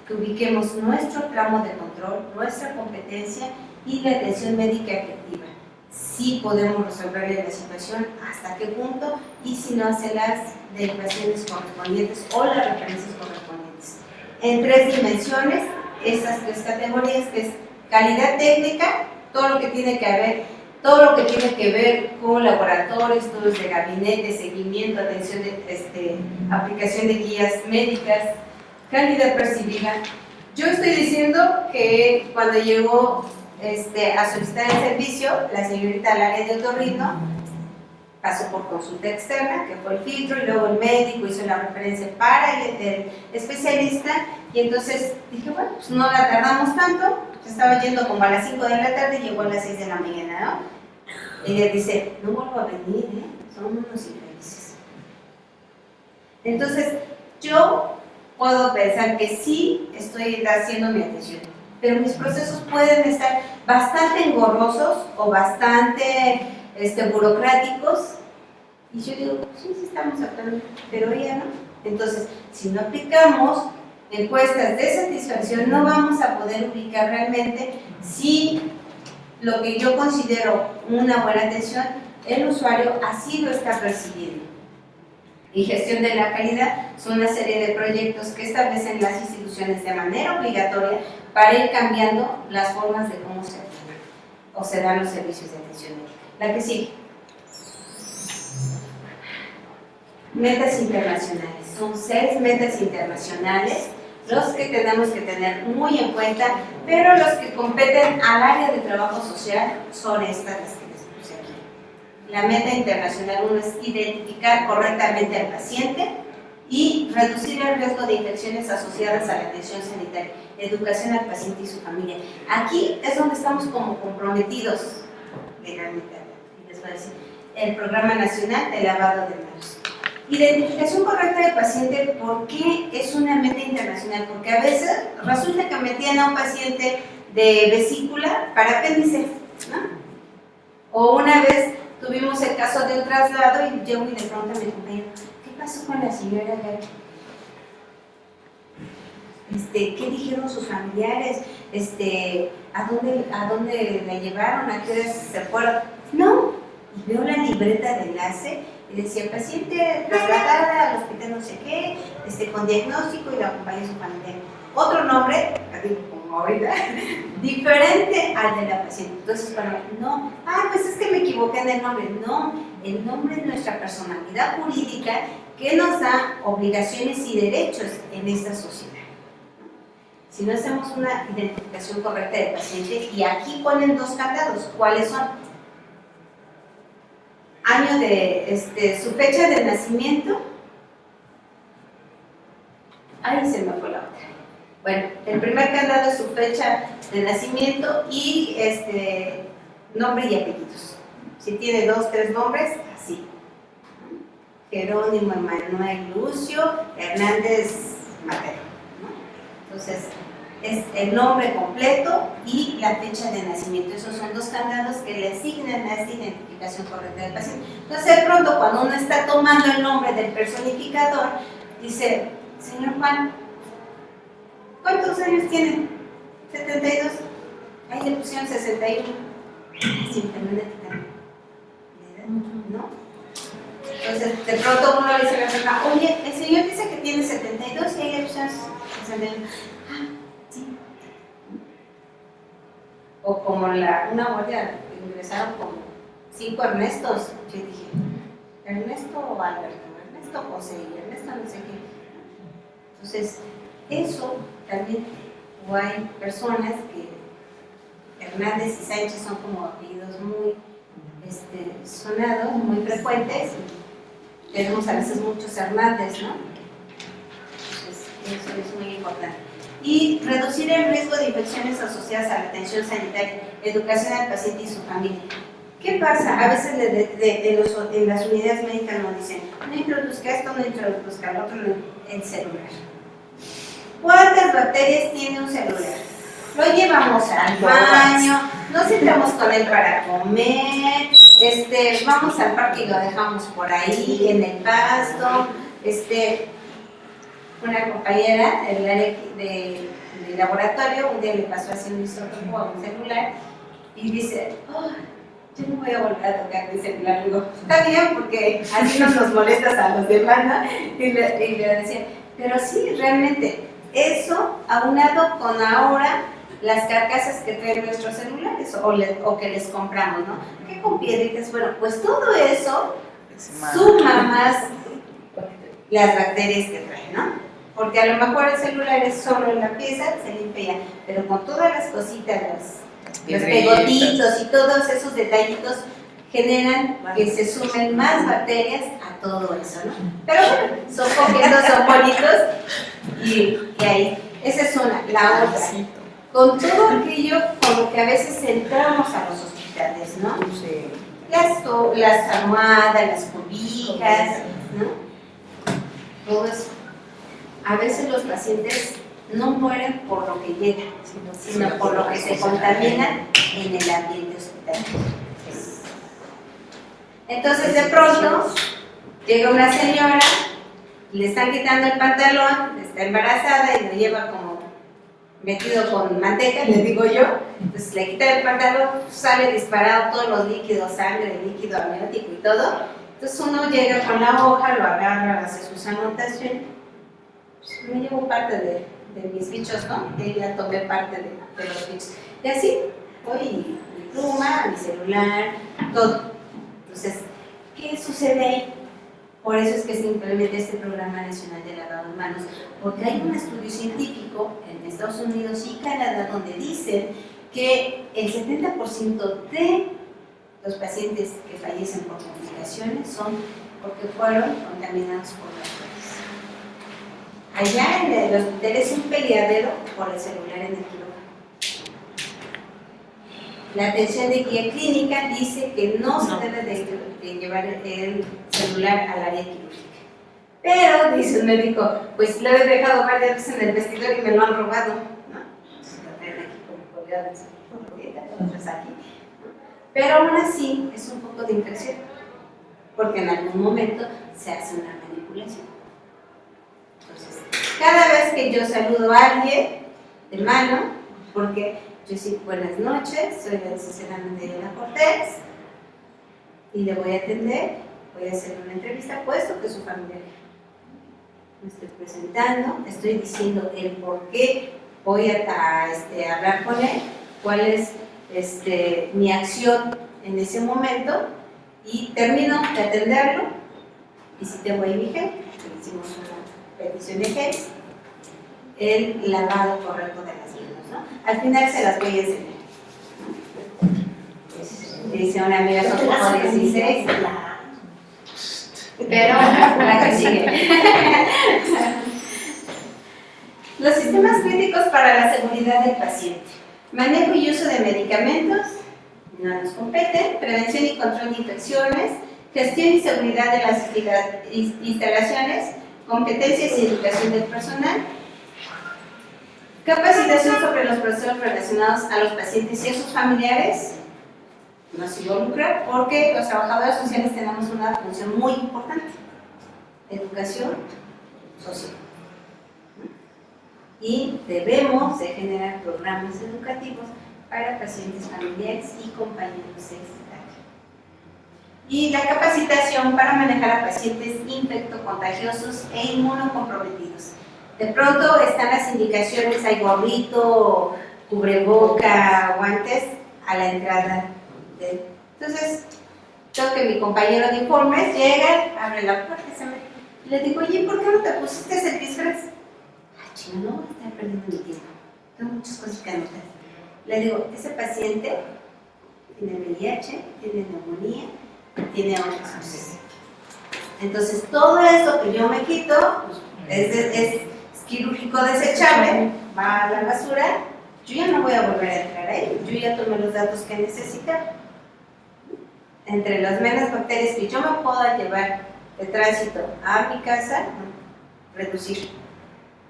que ubiquemos nuestro tramo de control, nuestra competencia y la atención médica efectiva. Si podemos resolver la situación, hasta qué punto, y si no, hacer las derivaciones correspondientes o las referencias correspondientes. En 3 dimensiones, esas 3 categorías, que es calidad técnica, todo lo que tiene que ver con laboratorios, estudios de gabinete, seguimiento, atención de aplicación de guías médicas, calidad percibida. Yo estoy diciendo que cuando llegó a solicitar el servicio, la señorita al área de otorrino pasó por consulta externa, que fue el filtro, y luego el médico hizo la referencia para el especialista, y entonces dije, bueno, pues no la tardamos tanto, estaba yendo como a las 5 de la tarde y llegó a las 6 de la mañana, ¿no? Y ella dice, no vuelvo a venir, son unos infelices. Entonces, yo puedo pensar que sí estoy haciendo mi atención, pero mis procesos pueden estar bastante engorrosos o bastante burocráticos, y yo digo, sí estamos actuando, pero ella no. Entonces, si no aplicamos encuestas de satisfacción, no vamos a poder ubicar realmente si lo que yo considero una buena atención el usuario así lo está percibiendo. Y gestión de la calidad son una serie de proyectos que establecen las instituciones de manera obligatoria para ir cambiando las formas de cómo se atienden o se dan los servicios de atención médica. La que sigue. Metas internacionales. Son 6 metas internacionales los que tenemos que tener muy en cuenta, pero los que competen al área de trabajo social son estas las que les puse aquí. La meta internacional 1 es identificar correctamente al paciente y reducir el riesgo de infecciones asociadas a la atención sanitaria, educación al paciente y su familia. Aquí es donde estamos como comprometidos legalmente. Y les voy a decir, el Programa Nacional de Lavado de Manos. Identificación correcta del paciente, ¿por qué es una meta internacional? Porque a veces resulta que metían a un paciente de vesícula para apéndice, ¿no? O una vez tuvimos el caso de un traslado y yo y de pronto me compañero, ¿qué pasó con la señora Gaby? ¿Qué dijeron sus familiares? ¿A dónde la llevaron? ¿A qué hora se fueron? No, y veo la libreta de enlace y decía, paciente trasladada al hospital no sé qué, con diagnóstico y la acompaña su familia. Otro nombre, como ahorita, diferente al de la paciente. Entonces, para mí, no, pues es que me equivoqué en el nombre. No, el nombre es nuestra personalidad jurídica que nos da obligaciones y derechos en esta sociedad. Si no hacemos una identificación correcta del paciente, y aquí ponen 2 candados, ¿cuáles son? Año de su fecha de nacimiento. Ahí se me fue la otra. Bueno, el primer candado es su fecha de nacimiento y nombre y apellidos. Si tiene 2, 3 nombres, así. Jerónimo Emanuel Lucio Hernández Mateo, ¿no? Entonces, es el nombre completo y la fecha de nacimiento. Esos son 2 candados que le asignan a esta identificación correcta del paciente. Entonces, de pronto, cuando uno está tomando el nombre del personificador, dice, señor Juan, ¿cuántos años tiene? 72. Ahí le pusieron 61. Sin terminar ¿no? Entonces, de pronto uno le dice a la persona, oye, el señor dice que tiene 72 y ahí le pusieron 61. Sí. O como una guardia, ingresaron como 5 Ernestos. Yo dije, ¿Ernesto o Alberto? ¿Ernesto José? ¿Ernesto no sé qué? Entonces, eso también, o hay personas que Hernández y Sánchez son como apellidos muy sonados, muy frecuentes, y tenemos a veces muchos Hernández, ¿no? Entonces, eso es muy importante. Y reducir el riesgo de infecciones asociadas a la atención sanitaria, educación al paciente y su familia. ¿Qué pasa? A veces en las unidades médicas nos dicen, no introduzca esto, no introduzca el otro, el celular. ¿Cuántas bacterias tiene un celular? Lo llevamos al baño, nos sentamos con él para comer, vamos al parque y lo dejamos por ahí, en el pasto. Una compañera del área de laboratorio, un día le pasó así un isótopo a un celular y dice, yo no voy a volver a tocar mi celular. Le digo, está bien, porque así no nos molestas a los demás, ¿no? Y le decía, pero sí, realmente, eso aunado con ahora las carcasas que traen nuestros celulares o que les compramos, ¿no? ¿Qué con piedritas? Bueno, pues todo eso suma más las bacterias que trae, ¿no? Porque a lo mejor el celular es solo en la pieza, se limpia, pero con todas las cositas, los pegotitos y todos esos detallitos generan que se sumen más bacterias a todo eso, ¿no? Pero bueno, son poquitos, son bonitos y ahí, esa es una. La otra, con todo aquello con lo que a veces entramos a los hospitales, ¿no? Sí. Las almohadas, las cobijas, ¿no? Todo eso. A veces los pacientes no mueren por lo que llega, sino por lo que se contamina en el ambiente hospitalario. Entonces, de pronto, llega una señora, le están quitando el pantalón, está embarazada y lo lleva como metido con manteca, le digo yo, entonces le quita el pantalón, sale disparado todos los líquidos, sangre, líquido amniótico y todo. Entonces uno llega con la hoja, lo agarra, hace sus anotaciones. Pues me llevo parte de mis bichos, ¿no? Y ya tomé parte de los bichos. Y así, voy mi pluma, mi celular, todo. Entonces, ¿qué sucede ahí? Por eso es que se implementa este Programa Nacional de Lavado de Manos, porque hay un estudio científico en Estados Unidos y Canadá donde dicen que el 70% de los pacientes que fallecen por complicaciones son porque fueron contaminados por las redes. Allá en el hospital es un peleadero por el celular en el quirófano. La atención de guía clínica dice que no se debe de llevar el celular al área quirúrgica. Pero, dice un médico, pues lo he dejado varias veces en el vestidor y me lo han robado, ¿no? Entonces lo traen aquí como colgado en su aquí. Pero aún así es un poco de impresión, porque en algún momento se hace una manipulación. Entonces, cada vez que yo saludo a alguien de mano, porque yo sí, buenas noches, soy la licenciada Mandela Cortés y le voy a atender, voy a hacer una entrevista, puesto que su familia me estoy presentando, estoy diciendo el por qué voy a hablar con él, cuál es mi acción en ese momento y termino de atenderlo y si tengo ahí mi gel, hicimos una petición de gel, el lavado correcto de las manos, ¿no? Al final se las voy a enseñar. Dice una amiga, son como 16, pero la que sigue. Los sistemas críticos para la seguridad del paciente. Manejo y uso de medicamentos, no nos competen. Prevención y control de infecciones. Gestión y seguridad de las instalaciones. Competencias y educación del personal. Capacitación sobre los procesos relacionados a los pacientes y a sus familiares. Nos involucra porque los trabajadores sociales tenemos una función muy importante. Educación social. Y debemos de generar programas educativos para pacientes familiares y compañeros de estadio. Y la capacitación para manejar a pacientes infectocontagiosos e inmunocomprometidos. De pronto están las indicaciones, hay gorrito, cubreboca, guantes a la entrada. Entonces, tengo que mi compañero de informes llega, abre la puerta y le digo, oye, ¿por qué no te pusiste el disfraz? Ay, chico, no, estoy perdiendo mi tiempo. Tengo muchas cosas que anotar. Le digo, ese paciente tiene VIH, tiene neumonía, tiene otras cosas. Entonces, todo eso que yo me quito, pues, es quirúrgico desechable, va a la basura, yo ya no voy a volver a entrar ahí, yo ya tomé los datos que necesitaba. Entre las menos bacterias que yo me pueda llevar de tránsito a mi casa, reducir.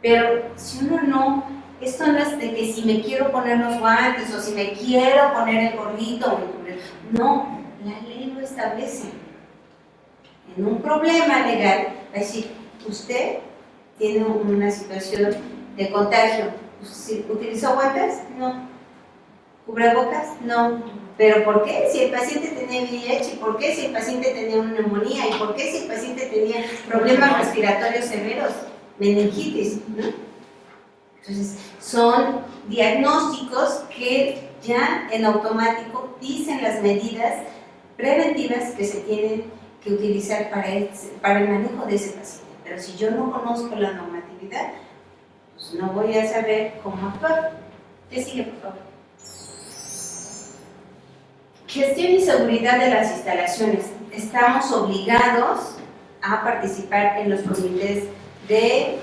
Pero si uno no, esto no es de que si me quiero poner los guantes o si me quiero poner el gorrito, no, la ley lo establece. En un problema legal, va a decir, usted tiene una situación de contagio. ¿Utilizó guantes? No. ¿Cubrebocas? No. ¿Pero por qué? Si el paciente tenía VIH, ¿por qué si el paciente tenía una neumonía? ¿Y por qué si el paciente tenía problemas respiratorios severos? Meningitis, ¿no? Entonces, son diagnósticos que ya en automático dicen las medidas preventivas que se tienen que utilizar para el manejo de ese paciente. Pero si yo no conozco la normatividad, pues no voy a saber cómo actuar. ¿Qué sigue, por favor? Gestión y seguridad de las instalaciones. Estamos obligados a participar en los comités de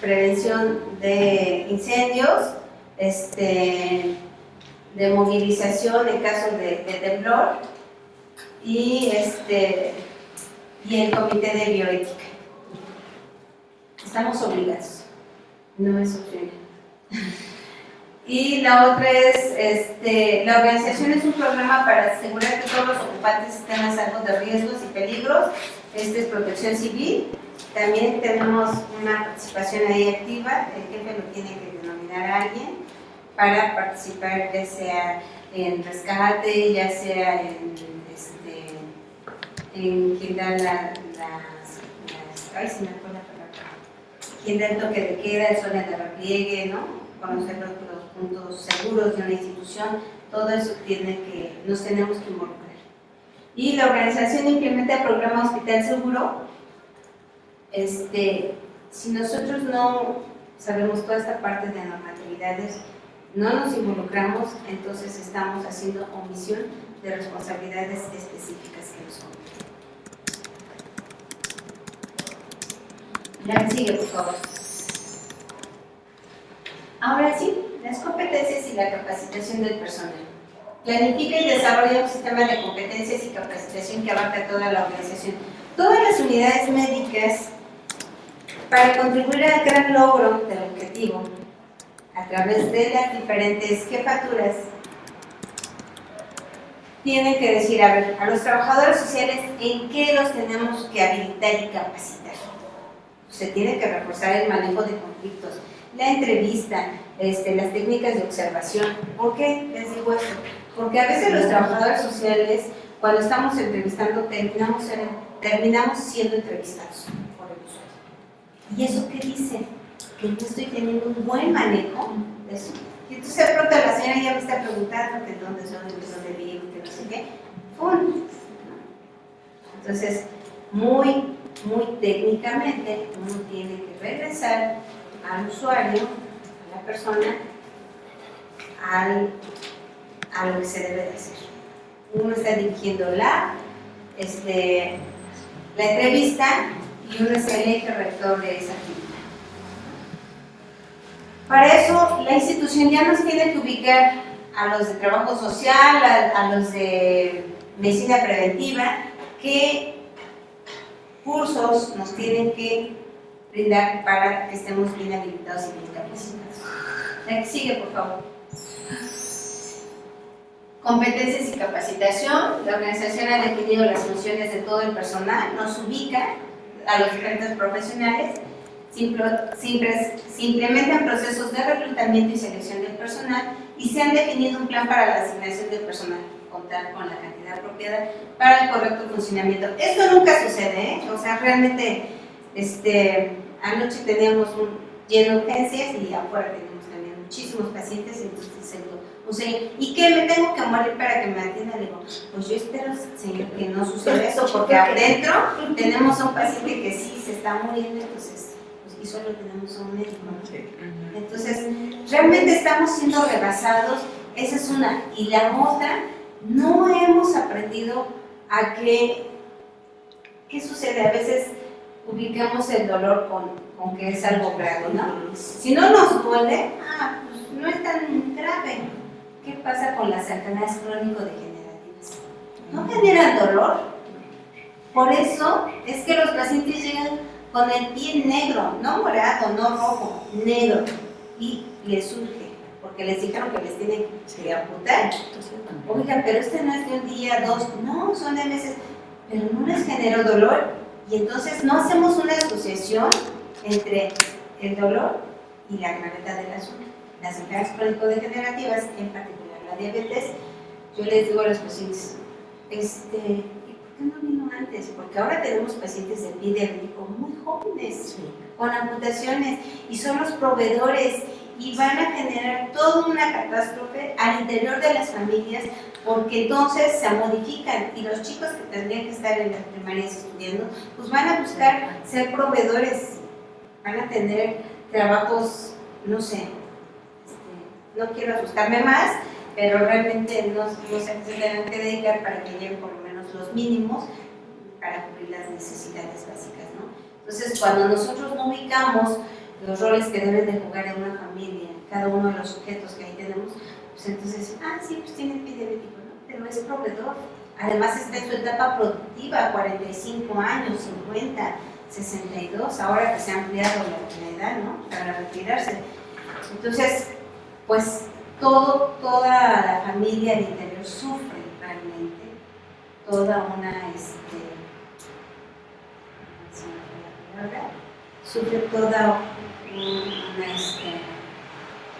prevención de incendios, de movilización en caso de temblor y el comité de bioética. Estamos obligados, no es opcional. Y la otra es, la organización es un programa para asegurar que todos los ocupantes estén a salvo de riesgos y peligros. Es protección civil. También tenemos una participación ahí activa, el jefe lo tiene que denominar nominar a alguien para participar, ya sea en rescate, ya sea en quien da ay, se me fue la palabra, quien da el toque de queda, el zona de repliegue, ¿no? Conocer los puntos seguros de una institución, todo eso nos tenemos que involucrar. Y la organización implementa el programa Hospital Seguro. Si nosotros no sabemos toda esta parte de normatividades, no nos involucramos, entonces estamos haciendo omisión de responsabilidades específicas que nos competen. La que sigue, por favor. Ahora sí, las competencias y la capacitación del personal. Planifica y desarrolla un sistema de competencias y capacitación que abarca toda la organización. Todas las unidades médicas, para contribuir al gran logro del objetivo, a través de las diferentes jefaturas, tienen que decir, a ver, a los trabajadores sociales, ¿en qué los tenemos que habilitar y capacitar? Se tiene que reforzar el manejo de conflictos, la entrevista, las técnicas de observación. ¿Por qué les digo esto? Porque a veces los trabajadores sociales, cuando estamos entrevistando, terminamos siendo entrevistados por el usuario. ¿Y eso qué dice? Que no estoy teniendo un buen manejo de eso. Y entonces de pronto la señora ya me está preguntando que dónde vivo, que no sé qué. ¡Pum! Entonces, muy técnicamente, uno tiene que regresar al usuario, a la persona, a lo que se debe de hacer. Uno está dirigiendo la entrevista y uno es el eje rector de esa actividad. Para eso, la institución ya nos tiene que ubicar a los de trabajo social, a los de medicina preventiva, qué cursos nos tienen que brindar para que estemos bien habilitados y bien capacitados. La que sigue, por favor. Competencias y capacitación. La organización ha definido las funciones de todo el personal, nos ubica a los diferentes profesionales, se implementan procesos de reclutamiento y selección del personal y se han definido un plan para la asignación del personal, contar con la cantidad apropiada para el correcto funcionamiento. Esto nunca sucede, ¿eh? O sea, realmente, anoche teníamos lleno de urgencias y afuera tenemos también muchísimos pacientes, entonces ¿y qué? ¿Me tengo que morir para que me atienda? Le digo, pues yo espero, señor, que no suceda eso, porque adentro tenemos a un paciente que sí se está muriendo, entonces, pues, y solo tenemos a un médico, ¿no? Entonces, realmente estamos siendo rebasados, esa es una. Y la otra, no hemos aprendido a ¿qué sucede? A veces ubicamos el dolor con que es algo grave, ¿no? Si no nos duele, pues no es tan grave. ¿Qué pasa con las enfermedades crónico-degenerativas? No generan dolor. Por eso es que los pacientes llegan con el pie negro, no morado, no rojo, negro, y les surge, porque les dijeron que les tienen que amputar. Oiga, pero no es de un día, dos, no, son de meses, pero no les generó dolor, y entonces no hacemos una asociación entre el dolor y la gravedad del asunto. Las enfermedades crónico-degenerativas, en particular la diabetes, yo les digo a los pacientes, ¿y por qué no vino antes? Porque ahora tenemos pacientes de pie diabético muy jóvenes, con amputaciones, y son los proveedores, y van a generar toda una catástrofe al interior de las familias, porque entonces se modifican, y los chicos que tendrían que estar en las primarias estudiando, pues van a buscar ser proveedores, van a tener trabajos, no sé, no quiero asustarme más, pero realmente no se tendrán que dedicar para que lleguen por lo menos los mínimos para cubrir las necesidades básicas, ¿no? Entonces, cuando nosotros no ubicamos los roles que deben de jugar en una familia, cada uno de los sujetos que ahí tenemos, pues entonces, sí, pues tiene pie diabético, ¿no? Pero es proveedor. Además está en su etapa productiva, 45 años, 50, 62, ahora que se ha ampliado la edad, ¿no? Para retirarse. Entonces, pues toda la familia del interior sufre realmente, toda sufre toda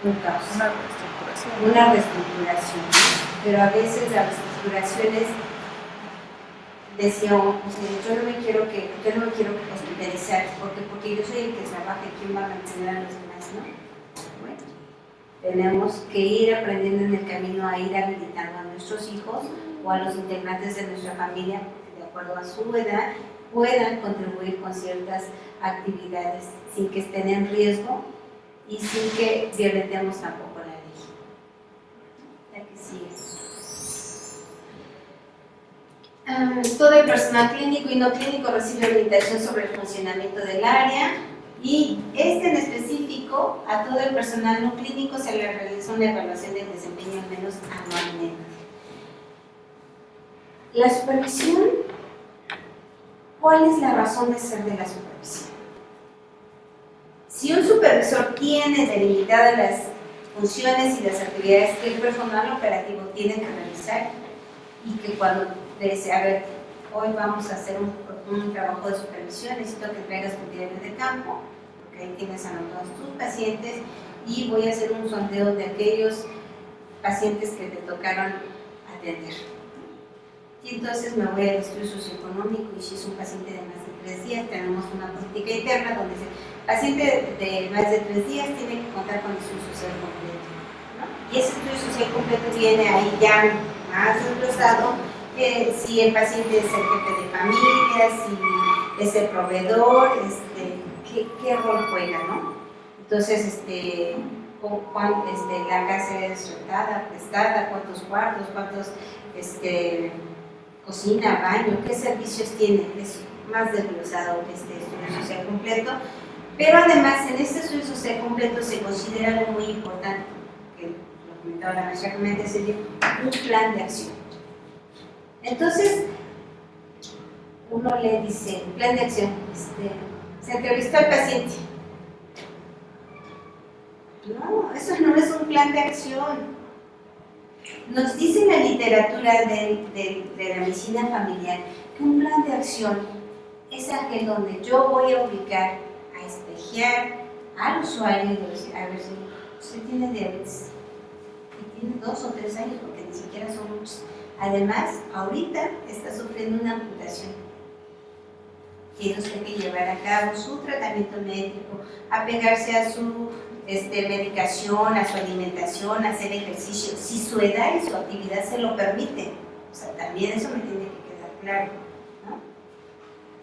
un caos. Una reestructuración. Una reestructuración. Pero a veces las reestructuraciones decía, o sea, yo no me quiero hospitalizar porque yo soy el que trabaja y quién va a mantener a los demás, ¿no? Bueno, tenemos que ir aprendiendo en el camino a ir habilitando a nuestros hijos o a los integrantes de nuestra familia, de acuerdo a su edad, puedan contribuir con ciertas actividades sin que estén en riesgo y sin que violentemos tampoco la ley. La que sigue. Todo el personal clínico y no clínico recibe orientación sobre el funcionamiento del área y en específico a todo el personal no clínico se le realiza una evaluación del desempeño al menos anualmente. La supervisión, ¿cuál es la razón de ser de la supervisión? Si un supervisor tiene delimitadas las funciones y las actividades que el personal operativo tiene que realizar y que cuando le dice, a ver, hoy vamos a hacer un trabajo de supervisión, necesito que traigas tu diario de campo, porque ahí tienes anotados tus pacientes y voy a hacer un sondeo de aquellos pacientes que te tocaron atender. Y entonces me voy al estudio socioeconómico y si es un paciente de más de 3 días, tenemos una política interna donde dice, paciente de más de 3 días tiene que contar con el estudio social completo, ¿no? Y ese estudio social completo viene ahí ya más desglosado, si el paciente es el jefe de familia, si es el proveedor, qué rol juega, ¿no? Entonces, la casa es rentada, prestada, cuántos cuartos, cocina, baño, qué servicios tiene, es más desglosado que este estudio social completo. Pero además, en este estudio social completo se considera algo muy importante, que lo comentaba la maestra Clemente, es un plan de acción. Entonces, uno le dice, plan de acción, se entrevistó al paciente. No, eso no es un plan de acción. Nos dice la literatura de la medicina familiar que un plan de acción es aquel donde yo voy a obligar a espejear al usuario y decir, a ver si usted tiene diabetes y tiene 2 o 3 años porque ni siquiera son muchos. Además, ahorita está sufriendo una amputación. Tiene usted que llevar a cabo su tratamiento médico, apegarse a su medicación, a su alimentación, a hacer ejercicio, si su edad y su actividad se lo permiten. O sea, también eso me tiene que quedar claro, ¿no?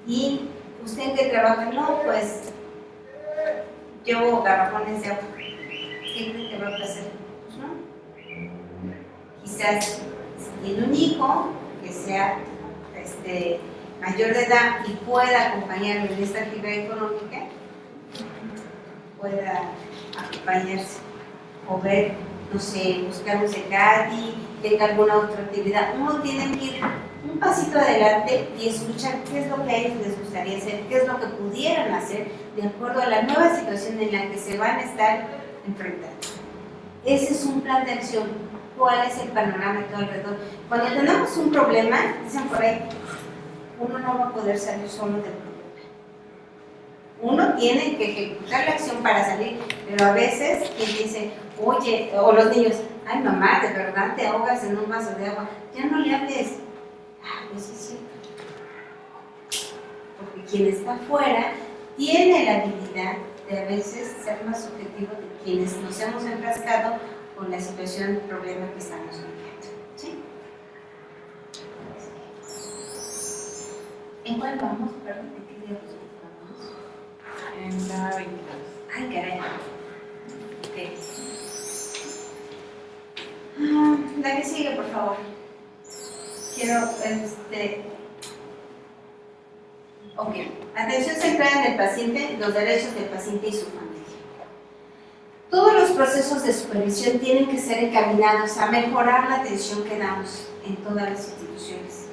Y usted en qué trabaja, no, pues llevo garrafones de agua. ¿Qué cree que va a pasar? Pues no. Quizás si tiene un hijo que sea mayor de edad y pueda acompañarlo en esta actividad económica, pueda acompañarse o ver, no sé, buscar un CECADI, tenga alguna otra actividad. Uno tiene que ir un pasito adelante y escuchar qué es lo que a ellos les gustaría hacer, qué es lo que pudieran hacer de acuerdo a la nueva situación en la que se van a estar enfrentando. Ese es un plan de acción. ¿Cuál es el panorama de todo alrededor? Cuando tenemos un problema, dicen por ahí, uno no va a poder salir solo del problema. Uno tiene que ejecutar la acción para salir, pero a veces quien dice, oye, o los niños, ay mamá, de verdad te ahogas en un vaso de agua, ya no le hables. Ah, pues es cierto. Porque quien está afuera tiene la habilidad de a veces ser más objetivo de quienes nos hemos enfrascado con la situación, el problema que estamos viviendo. ¿Sí? ¿En cuál vamos? Perdón, ¿en qué diapositiva vamos? En la 22. Ay, caray. Ok. La que sigue, por favor. Quiero, Ok. Atención centrada en el paciente, los derechos del paciente y su familia. Todos los procesos de supervisión tienen que ser encaminados a mejorar la atención que damos en todas las instituciones.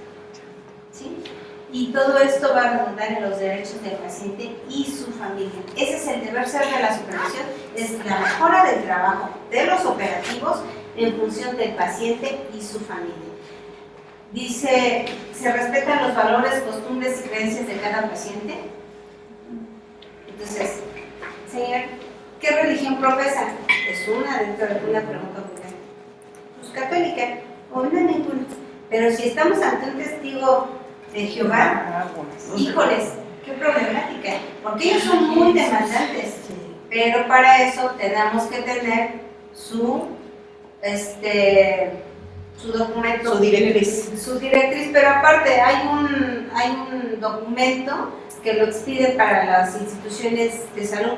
¿Sí? Y todo esto va a redundar en los derechos del paciente y su familia. Ese es el deber ser de la supervisión, es la mejora del trabajo de los operativos en función del paciente y su familia. Dice, ¿se respetan los valores, costumbres y creencias de cada paciente? Entonces, señor, ¿qué religión profesa? es una dentro de una pregunta pues, católica, o no ninguna. Pero si estamos ante un testigo de Jehová, híjoles, qué problemática, porque ellos son muy demandantes, pero para eso tenemos que tener su documento, su directriz, pero aparte hay un documento que lo expide para las instituciones de salud,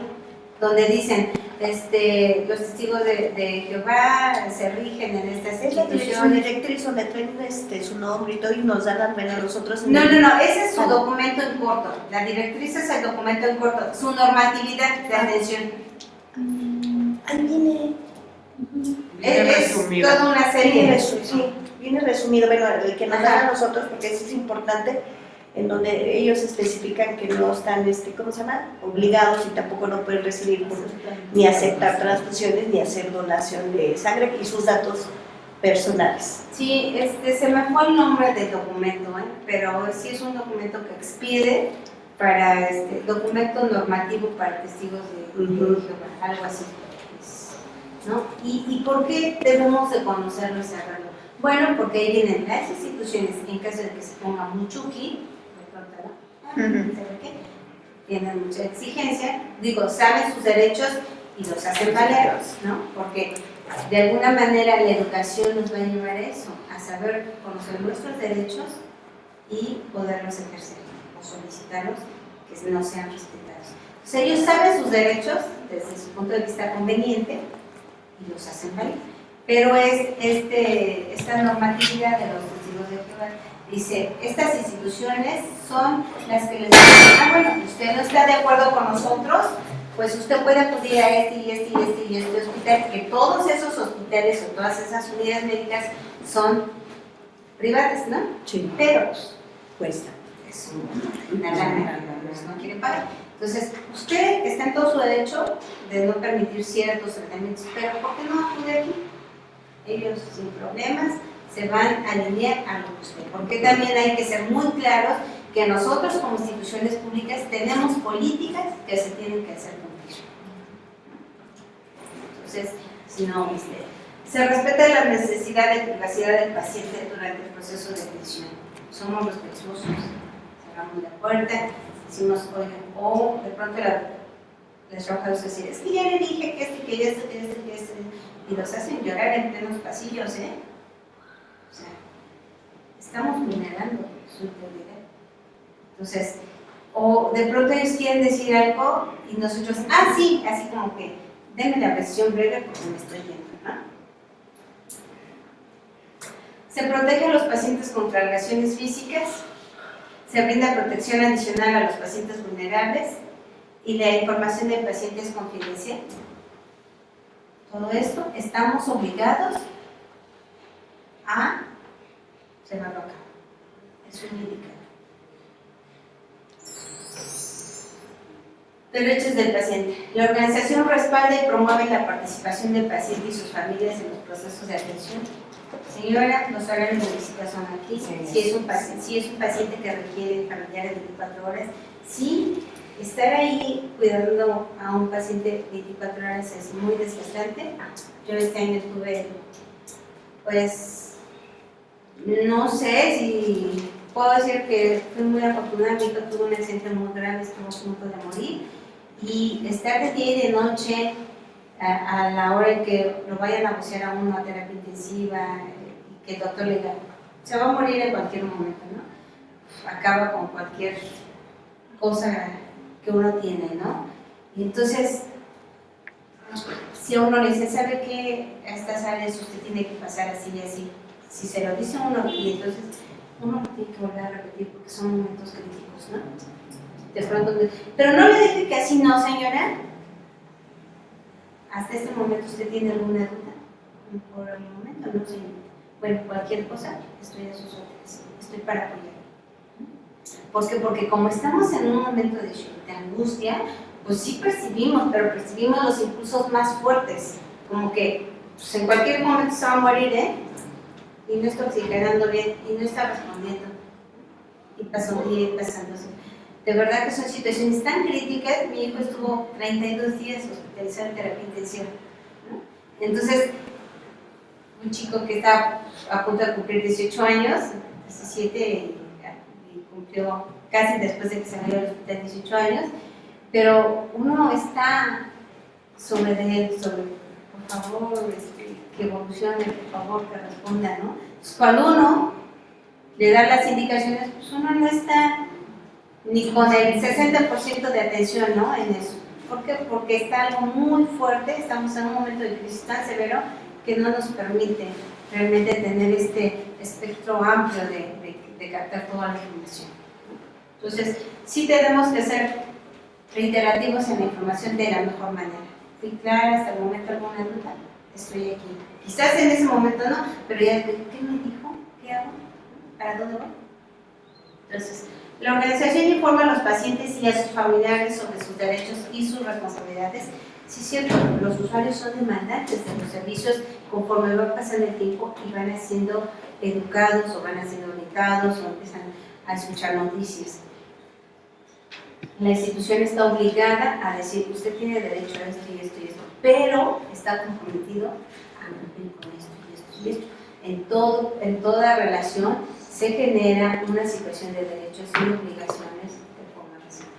donde dicen los testigos de Jehová se rigen en estas instituciones. Su directriz donde traen su nombre y todo, y nos dan al menos nosotros. No, ese es su documento en corto. La directriz es el documento en corto, su normatividad de atención. Ahí viene. Es toda una serie. Viene resumido, bueno, el que nos dan a nosotros, porque eso es importante, en donde ellos especifican que no están, ¿cómo se llama? Obligados, y tampoco no pueden recibir ni aceptar transfusiones ni hacer donación de sangre y sus datos personales. Sí, se me fue el nombre del documento, pero sí es un documento que expide para documento normativo para testigos de Jehová, algo así, ¿no? ¿Y por qué debemos de conocerlo y saberlo? Bueno, porque ahí vienen las instituciones, en caso de que se ponga un chuki, tienen mucha exigencia, saben sus derechos y los hacen valer, ¿no? Porque de alguna manera la educación nos va a llevar a eso, a saber conocer nuestros derechos y poderlos ejercer o solicitarlos que no sean respetados. Entonces ellos saben sus derechos desde su punto de vista conveniente y los hacen valer. Pero esta normatividad de los testigos de Jehová dice, estas instituciones son las que les dicen, bueno, usted no está de acuerdo con nosotros, pues usted puede acudir a este hospital, que todos esos hospitales o todas esas unidades médicas son privadas, ¿no? Sí. Pero cuesta. Es una lana que no quiere pagar. Entonces, usted está en todo su derecho de no permitir ciertos tratamientos, pero ¿por qué no acude aquí? Ellos sin problemas se van a alinear a lo que usted, porque también hay que ser muy claros que nosotros como instituciones públicas tenemos políticas que se tienen que hacer cumplir. Entonces, si no, se respeta la necesidad de privacidad del paciente durante el proceso de atención. Somos respetuosos, cerramos la puerta, decimos, oigan, o de pronto les trabajadores decir, es que ya le dije que que esto, y los hacen llorar en plenos pasillos, O sea, estamos vulnerando su integridad. Entonces, o de pronto ellos quieren decir algo y nosotros, sí, así como que, denme la versión breve porque me estoy yendo, ¿no? Se protege a los pacientes contra agresiones físicas, se brinda protección adicional a los pacientes vulnerables y la información del paciente es confidencial. Todo esto estamos obligados a llevarlo a cabo. Es un indicador. Derechos del paciente. La organización respalda y promueve la participación del paciente y sus familias en los procesos de atención. Señora, los horarios de visita son aquí. Si es un paciente que requiere familiares 24 horas, sí. Estar ahí cuidando a un paciente 24 horas es muy desgastante. Yo este año estuve, pues, no sé si puedo decir que fui muy afortunada. Mi hijo tuvo un accidente muy grave, estuvo a punto de morir. Y estar de día y de noche, a la hora en que lo vayan a bucear a uno a terapia intensiva, y que el doctor le diga, se va a morir en cualquier momento, ¿no? Acaba con cualquier cosa que uno tiene, ¿no? Y entonces, si a uno le dice, ¿sabe qué? A estas áreas usted tiene que pasar así y así. Si se lo dice uno, y entonces uno lo tiene que volver a repetir porque son momentos críticos, ¿no? De pronto, pero no le deje que así no, señora. Hasta este momento usted tiene alguna duda. Por el momento, no, señor. Bueno, cualquier cosa, estoy a sus órdenes. Estoy para apoyar. ¿Por qué? Porque como estamos en un momento de angustia, pues sí percibimos, pero percibimos los impulsos más fuertes, como que pues en cualquier momento se va a morir, y no está oxigenando bien, y no está respondiendo, y pasa un día y pasándose. De verdad que son situaciones tan críticas. Mi hijo estuvo 32 días hospitalizado en terapia intensiva, ¿no? Entonces, un chico que está a punto de cumplir 18 años, 17, y cumplió casi después de que se salió del hospital 18 años, pero uno está sobre él, por favor, que evolucione, por favor, que responda, ¿no? Entonces, cuando uno le da las indicaciones, pues uno no está ni con el 60% de atención, ¿no? En eso. ¿Por qué? Porque está algo muy fuerte, estamos en un momento de crisis tan severo que no nos permite realmente tener este espectro amplio de captar toda la información. Entonces, sí tenemos que ser reiterativos en la información de la mejor manera. Fui clara hasta el momento, alguna duda, estoy aquí. Quizás en ese momento no, pero ya, ¿qué me dijo? ¿Qué hago? ¿Para dónde voy? Entonces, la organización informa a los pacientes y a sus familiares sobre sus derechos y sus responsabilidades. Sí, es cierto, los usuarios son demandantes de los servicios conforme va pasando el tiempo y van siendo educados o van siendo orientados o empiezan a escuchar noticias. La institución está obligada a decir, usted tiene derecho a esto y esto y esto, pero está comprometido a cumplir con esto y esto y esto. En toda relación se genera una situación de derechos y obligaciones de forma recíproca.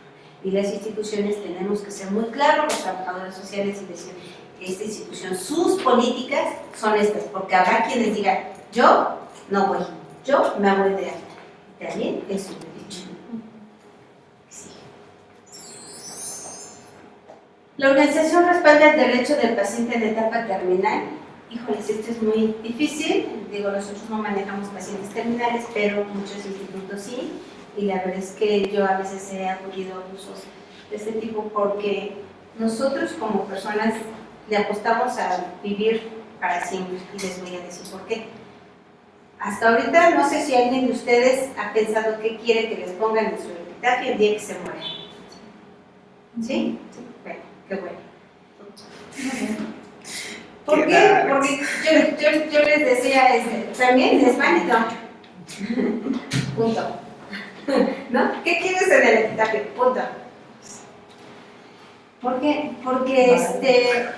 Y las instituciones tenemos que ser muy claros, los trabajadores sociales, y decir, esta institución, sus políticas son estas, porque habrá quienes digan, yo no voy, yo me voy de alta. También es un derecho. Sí. La organización respalda el derecho del paciente en etapa terminal. Híjoles, esto es muy difícil. Digo, nosotros no manejamos pacientes terminales, pero muchos institutos sí. Y la verdad es que yo a veces he acudido a abusos de este tipo porque nosotros como personas le apostamos a vivir para siempre. Y les voy a decir por qué. Hasta ahorita no sé si alguien de ustedes ha pensado qué quiere que les pongan en su epitafio el día que se muera. ¿Sí? Sí. Bueno, qué bueno. ¿Por qué? Porque yo les decía, también es válido. Punto. ¿No? ¿Qué quieres en el epitafio? Punto. ¿Por qué? Porque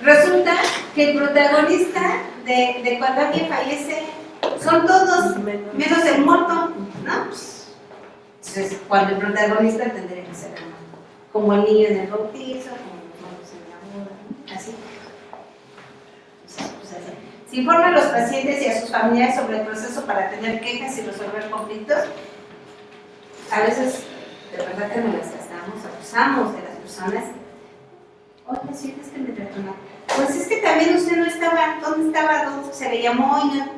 resulta que el protagonista de cuando alguien fallece son todos menos el muerto, ¿no? Entonces, cuando el protagonista tendría que ser el muerto. Como el niño en el bautizo, como los muertos en la boda, ¿no? Así. Se informa a los pacientes y a sus familiares sobre el proceso para tener quejas y resolver conflictos. A veces, de verdad que nos las gastamos, abusamos de las personas. Oye, sientes que me trató mal. Pues es que también usted no estaba, ¿dónde estaba? ¿Dónde se le llamó? Y no.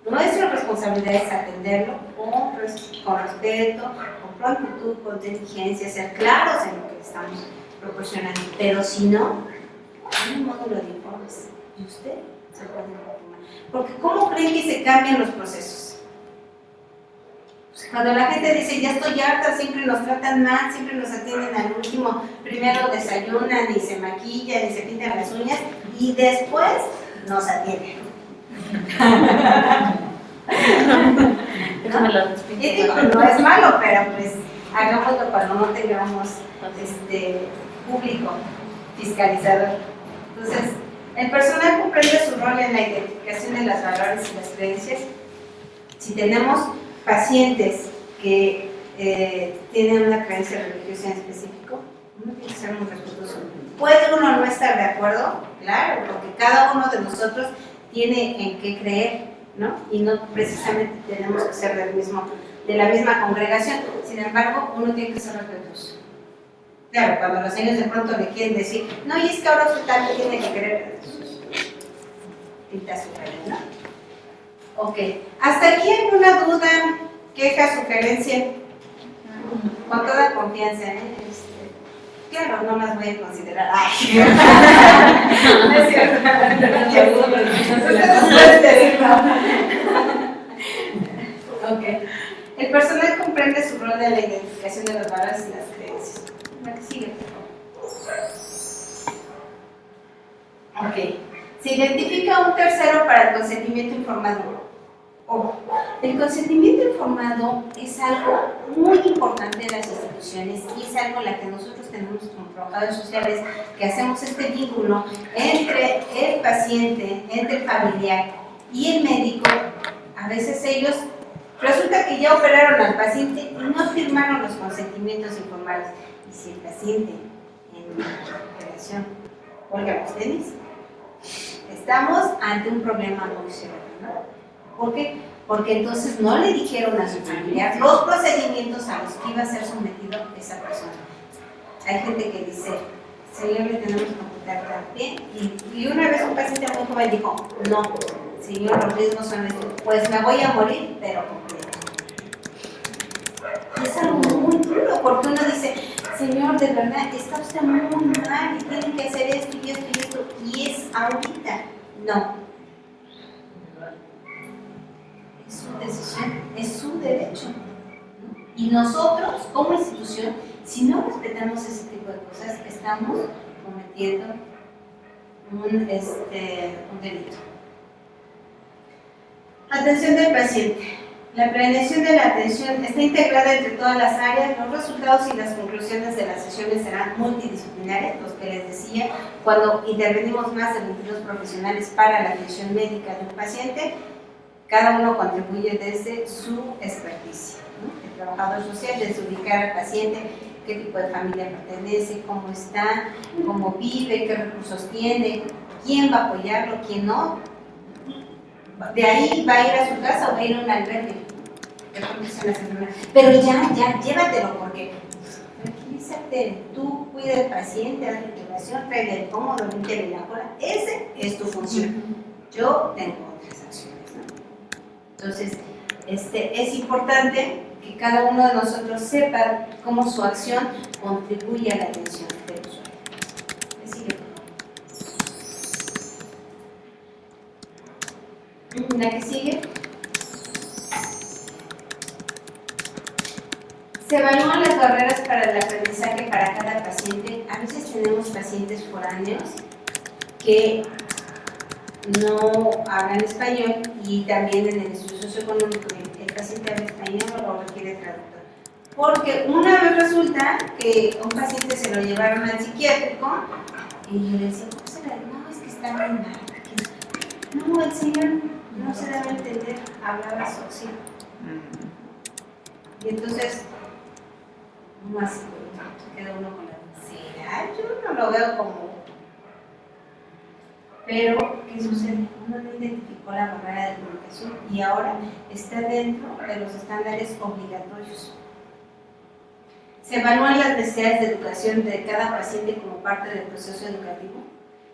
Nuestra responsabilidad es atenderlo con respeto, con prontitud, con diligencia, ser claros en lo que le estamos proporcionando. Pero si no, hay un módulo de informes y usted se puede informar. Porque ¿cómo creen que se cambian los procesos? Cuando la gente dice, ya estoy harta, siempre nos tratan mal, siempre nos atienden al último, primero desayunan y se maquillan y se pintan las uñas y después nos atienden. ¿No? Y digo, no es malo, pero pues hagámoslo cuando no tengamos público fiscalizador. Entonces, el personal comprende su rol en la identificación de los valores y las creencias. Si tenemos pacientes que tienen una creencia religiosa en específico, uno tiene que ser muy respetuoso. ¿Puede uno no estar de acuerdo? Claro, porque cada uno de nosotros tiene en qué creer, ¿no? Y no precisamente tenemos que ser de la misma congregación. Sin embargo, uno tiene que ser respetuoso. Claro, cuando los niños de pronto le quieren decir, no, y es que ahora usted también tiene que creer, pinta su cara, ¿no? Ok, ¿hasta aquí alguna duda, queja, sugerencia? Con toda confianza, ¿eh? Claro, no las voy a considerar. ¡Ay! No es cierto. Ustedes pueden decirlo. Ok. El personal comprende su rol en la identificación de los valores y las creencias. La que sigue, por favor. Ok. Se identifica un tercero para el consentimiento informado. Ojo, el consentimiento informado es algo muy importante en las instituciones y es algo en la que nosotros tenemos como trabajadores sociales, que hacemos este vínculo entre el paciente, entre el familiar y el médico. A veces ellos resulta que ya operaron al paciente y no firmaron los consentimientos informales. Y si el paciente en la operación cuelga los tenis, estamos ante un problema muy serio, ¿no? ¿Por qué? Porque entonces no le dijeron a su familiar los procedimientos a los que iba a ser sometido esa persona. Hay gente que dice, señor, le tenemos que computar también. Y una vez un paciente muy joven dijo, no, señor, los riesgos son estos. Pues me voy a morir, pero completo. Y es algo muy duro, porque uno dice, señor, de verdad, está usted muy mal y tiene que hacer esto y esto y esto. Y es ahorita. No. Es su decisión, es su derecho, ¿no? Y nosotros, como institución, si no respetamos ese tipo de cosas, estamos cometiendo un delito. Atención del paciente. La planeación de la atención está integrada entre todas las áreas. Los resultados y las conclusiones de las sesiones serán multidisciplinarias, los que les decía, cuando intervenimos más de 22 profesionales para la atención médica de un paciente. Cada uno contribuye desde su experticia, ¿no? El trabajador social, desde ubicar al paciente, qué tipo de familia pertenece, cómo está, cómo vive, qué recursos tiene, quién va a apoyarlo, quién no. De ahí va a ir a su casa o va a ir a un albergue. Pero ya, llévatelo porque tranquilízate, tú cuida al paciente, haz la intubación, tráele el cómodo, límpiale la cola. Ese es tu función. Yo tengo otras acciones, ¿no? Entonces, es importante que cada uno de nosotros sepa cómo su acción contribuye a la atención del usuario. ¿Me sigue, por favor? La que sigue. Se evalúan las barreras para el aprendizaje para cada paciente. A veces tenemos pacientes foráneos que no hablan español y también en el estudio socioeconómico el paciente habla español o lo requiere traductor. Porque una vez resulta que un paciente se lo llevaron al psiquiátrico y yo le decía, ¿cómo se la? No, es que está muy mal. No, el señor no se debe entender, hablaba socio. Y entonces, uno así, queda uno con la ¿será? Yo no lo veo como. Pero, ¿qué sucede? Uno no identificó la barrera de comunicación y ahora está dentro de los estándares obligatorios. Se evalúan las necesidades de educación de cada paciente como parte del proceso educativo,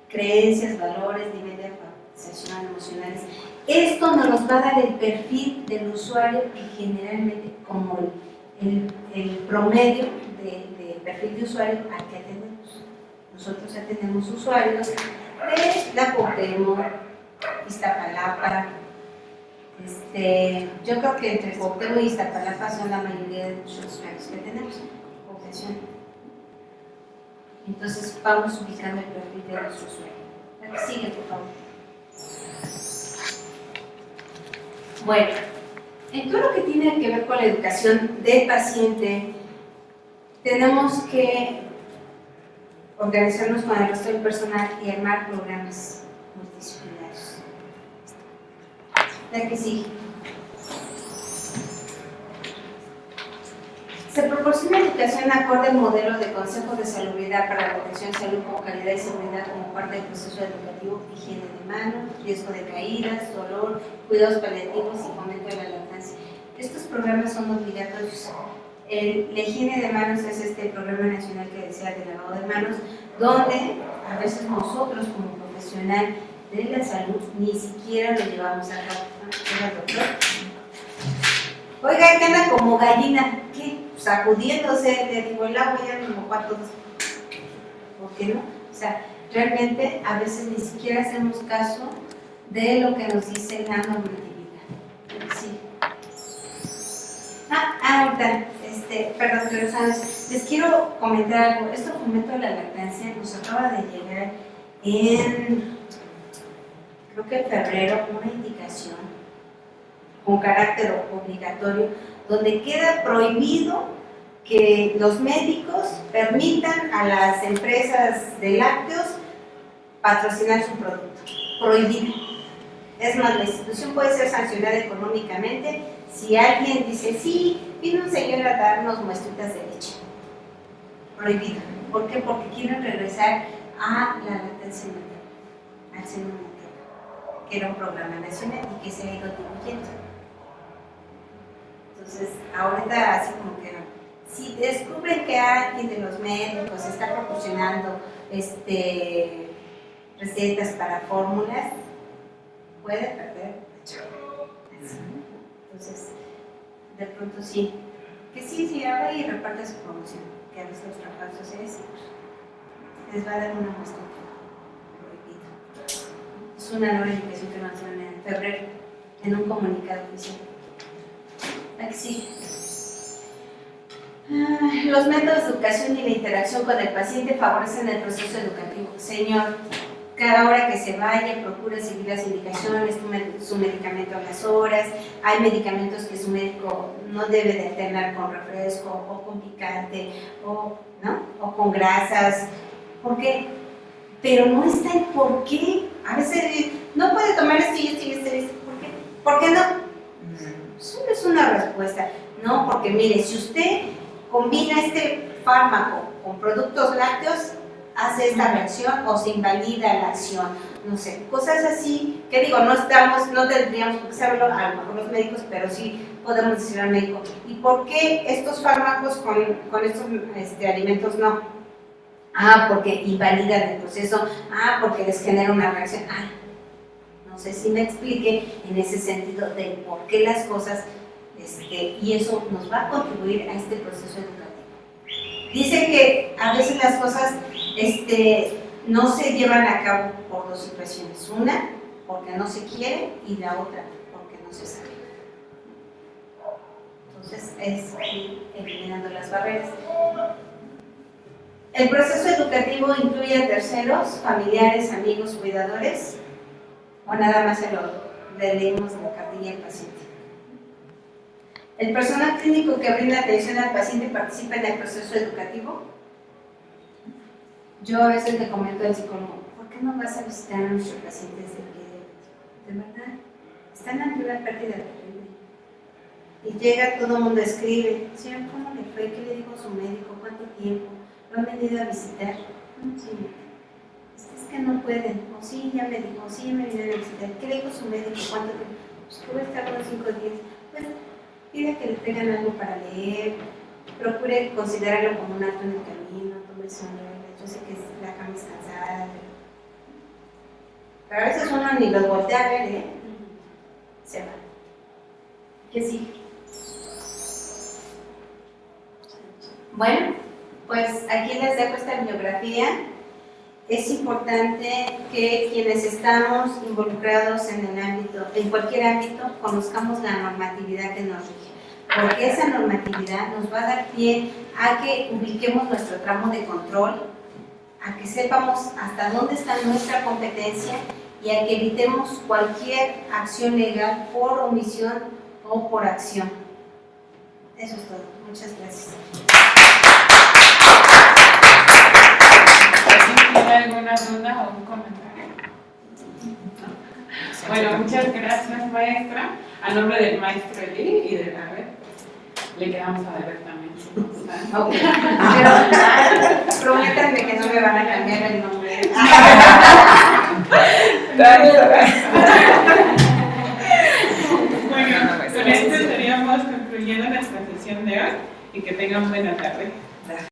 creencias, valores, nivel de alfabetización emocionales. Esto nos va a dar el perfil del usuario y generalmente como el promedio de perfil de usuario al que atendemos. Nosotros atendemos usuarios de la Cuauhtémoc, Iztapalapa. Yo creo que entre Cuauhtémoc y Iztapalapa son la mayoría de los usuarios que tenemos, población. Entonces vamos ubicando el perfil de nuestro usuario. La que sigue, por favor. Bueno, en todo lo que tiene que ver con la educación del paciente, tenemos que organizarnos con el resto del personal y armar programas multidisciplinarios. La que sigue. Se proporciona educación acorde al modelo de Consejo de Salubridad para la Protección de Salud como calidad y seguridad como parte del proceso educativo, higiene de manos, riesgo de caídas, dolor, cuidados paliativos y fomento de la lactancia. Estos programas son obligatorios. La higiene de manos es este programa nacional que decía de lavado de manos, donde a veces nosotros como profesional de la salud ni siquiera lo llevamos a cabo. ¿No? Doctor? Oiga, que anda como gallina, ¿qué? Sacudiéndose, le digo, el agua ya nos mojó a todos. ¿Por qué no? O sea, realmente a veces ni siquiera hacemos caso de lo que nos dice la normatividad. Sí. Ahorita, perdón, pero sabes, les quiero comentar algo. Esto fomento de la lactancia nos acaba de llegar creo que en febrero, una indicación con carácter obligatorio, donde queda prohibido que los médicos permitan a las empresas de lácteos patrocinar su producto. Prohibido. Es más, la institución puede ser sancionada económicamente si alguien dice, sí, vino un señor a darnos muestritas de leche. Prohibido. ¿Por qué? Porque quieren regresar a la lactancia materna, al seno materno, que era un programa nacional y que se ha ido diluyendo. Entonces, ahorita así como que si descubren que alguien de los médicos está proporcionando recetas para fórmulas, puede perder la chamba. Entonces, de pronto sí, que sí, haga y reparte su promoción, que a veces los trabajadores sociales les va a dar una muestra prohibida. Es una nueva indicación que lanzó en febrero en un comunicado oficial. Aquí sí. Los métodos de educación y la interacción con el paciente favorecen el proceso educativo. Señor, cada hora que se vaya, procura seguir las indicaciones, tome su medicamento a las horas. Hay medicamentos que su médico no debe de alternar con refresco o con picante o con grasas. ¿Por qué? Pero no está el por qué. A veces no puede tomar esto y esto y esto. ¿Por qué? ¿Por qué no? Eso no es una respuesta. No, porque mire, si usted combina este fármaco con productos lácteos, hace esta reacción o se invalida la acción, no sé, cosas así que digo, no tendríamos por qué saberlo a lo mejor los médicos, pero sí podemos decir al médico, ¿y por qué estos fármacos con estos alimentos no? Porque invalidan el proceso, porque les genera una reacción, no sé si me explique en ese sentido de por qué las cosas, y eso nos va a contribuir a este proceso educativo. Dice que a veces las cosas no se llevan a cabo por dos situaciones. Una, porque no se quiere, y la otra, porque no se sabe. Entonces, es ir eliminando las barreras. El proceso educativo incluye a terceros, familiares, amigos, cuidadores, o nada más le leímos la cartilla al paciente. El personal clínico que brinda atención al paciente participa en el proceso educativo. Yo a veces le comento al psicólogo, ¿por qué no vas a visitar a nuestros pacientes de verdad? Están ante una pérdida terrible. Y llega, todo el mundo escribe, señor, ¿cómo le fue? ¿Qué le dijo su médico? ¿Cuánto tiempo? ¿Lo han venido a visitar? No, sí. Es que no pueden. O sí, ya me dijo, sí, ya me vinieron a visitar. ¿Qué le dijo su médico? ¿Cuánto tiempo? Pues que voy a estar unos 5 días. Pues pide que le traigan algo para leer, procure considerarlo como un acto en el camino, tome su nombre. Yo sé que la cama es cansada, pero a veces uno ni los voltea a ver, se va. ¿Qué sí? Bueno, pues aquí les dejo esta bibliografía. Es importante que quienes estamos involucrados en el ámbito, en cualquier ámbito, conozcamos la normatividad que nos rige, porque esa normatividad nos va a dar pie a que ubiquemos nuestro tramo de control, a que sepamos hasta dónde está nuestra competencia y a que evitemos cualquier acción legal por omisión o por acción. Eso es todo. Muchas gracias. ¿Tiene alguna duda o un comentario? Bueno, muchas gracias, maestra. A nombre del maestro Eli y de la red, le quedamos a deber también. Okay. Pero prométanme que no me van a cambiar el nombre. Bueno, con esto estaríamos concluyendo nuestra sesión de hoy y que tengan buena tarde.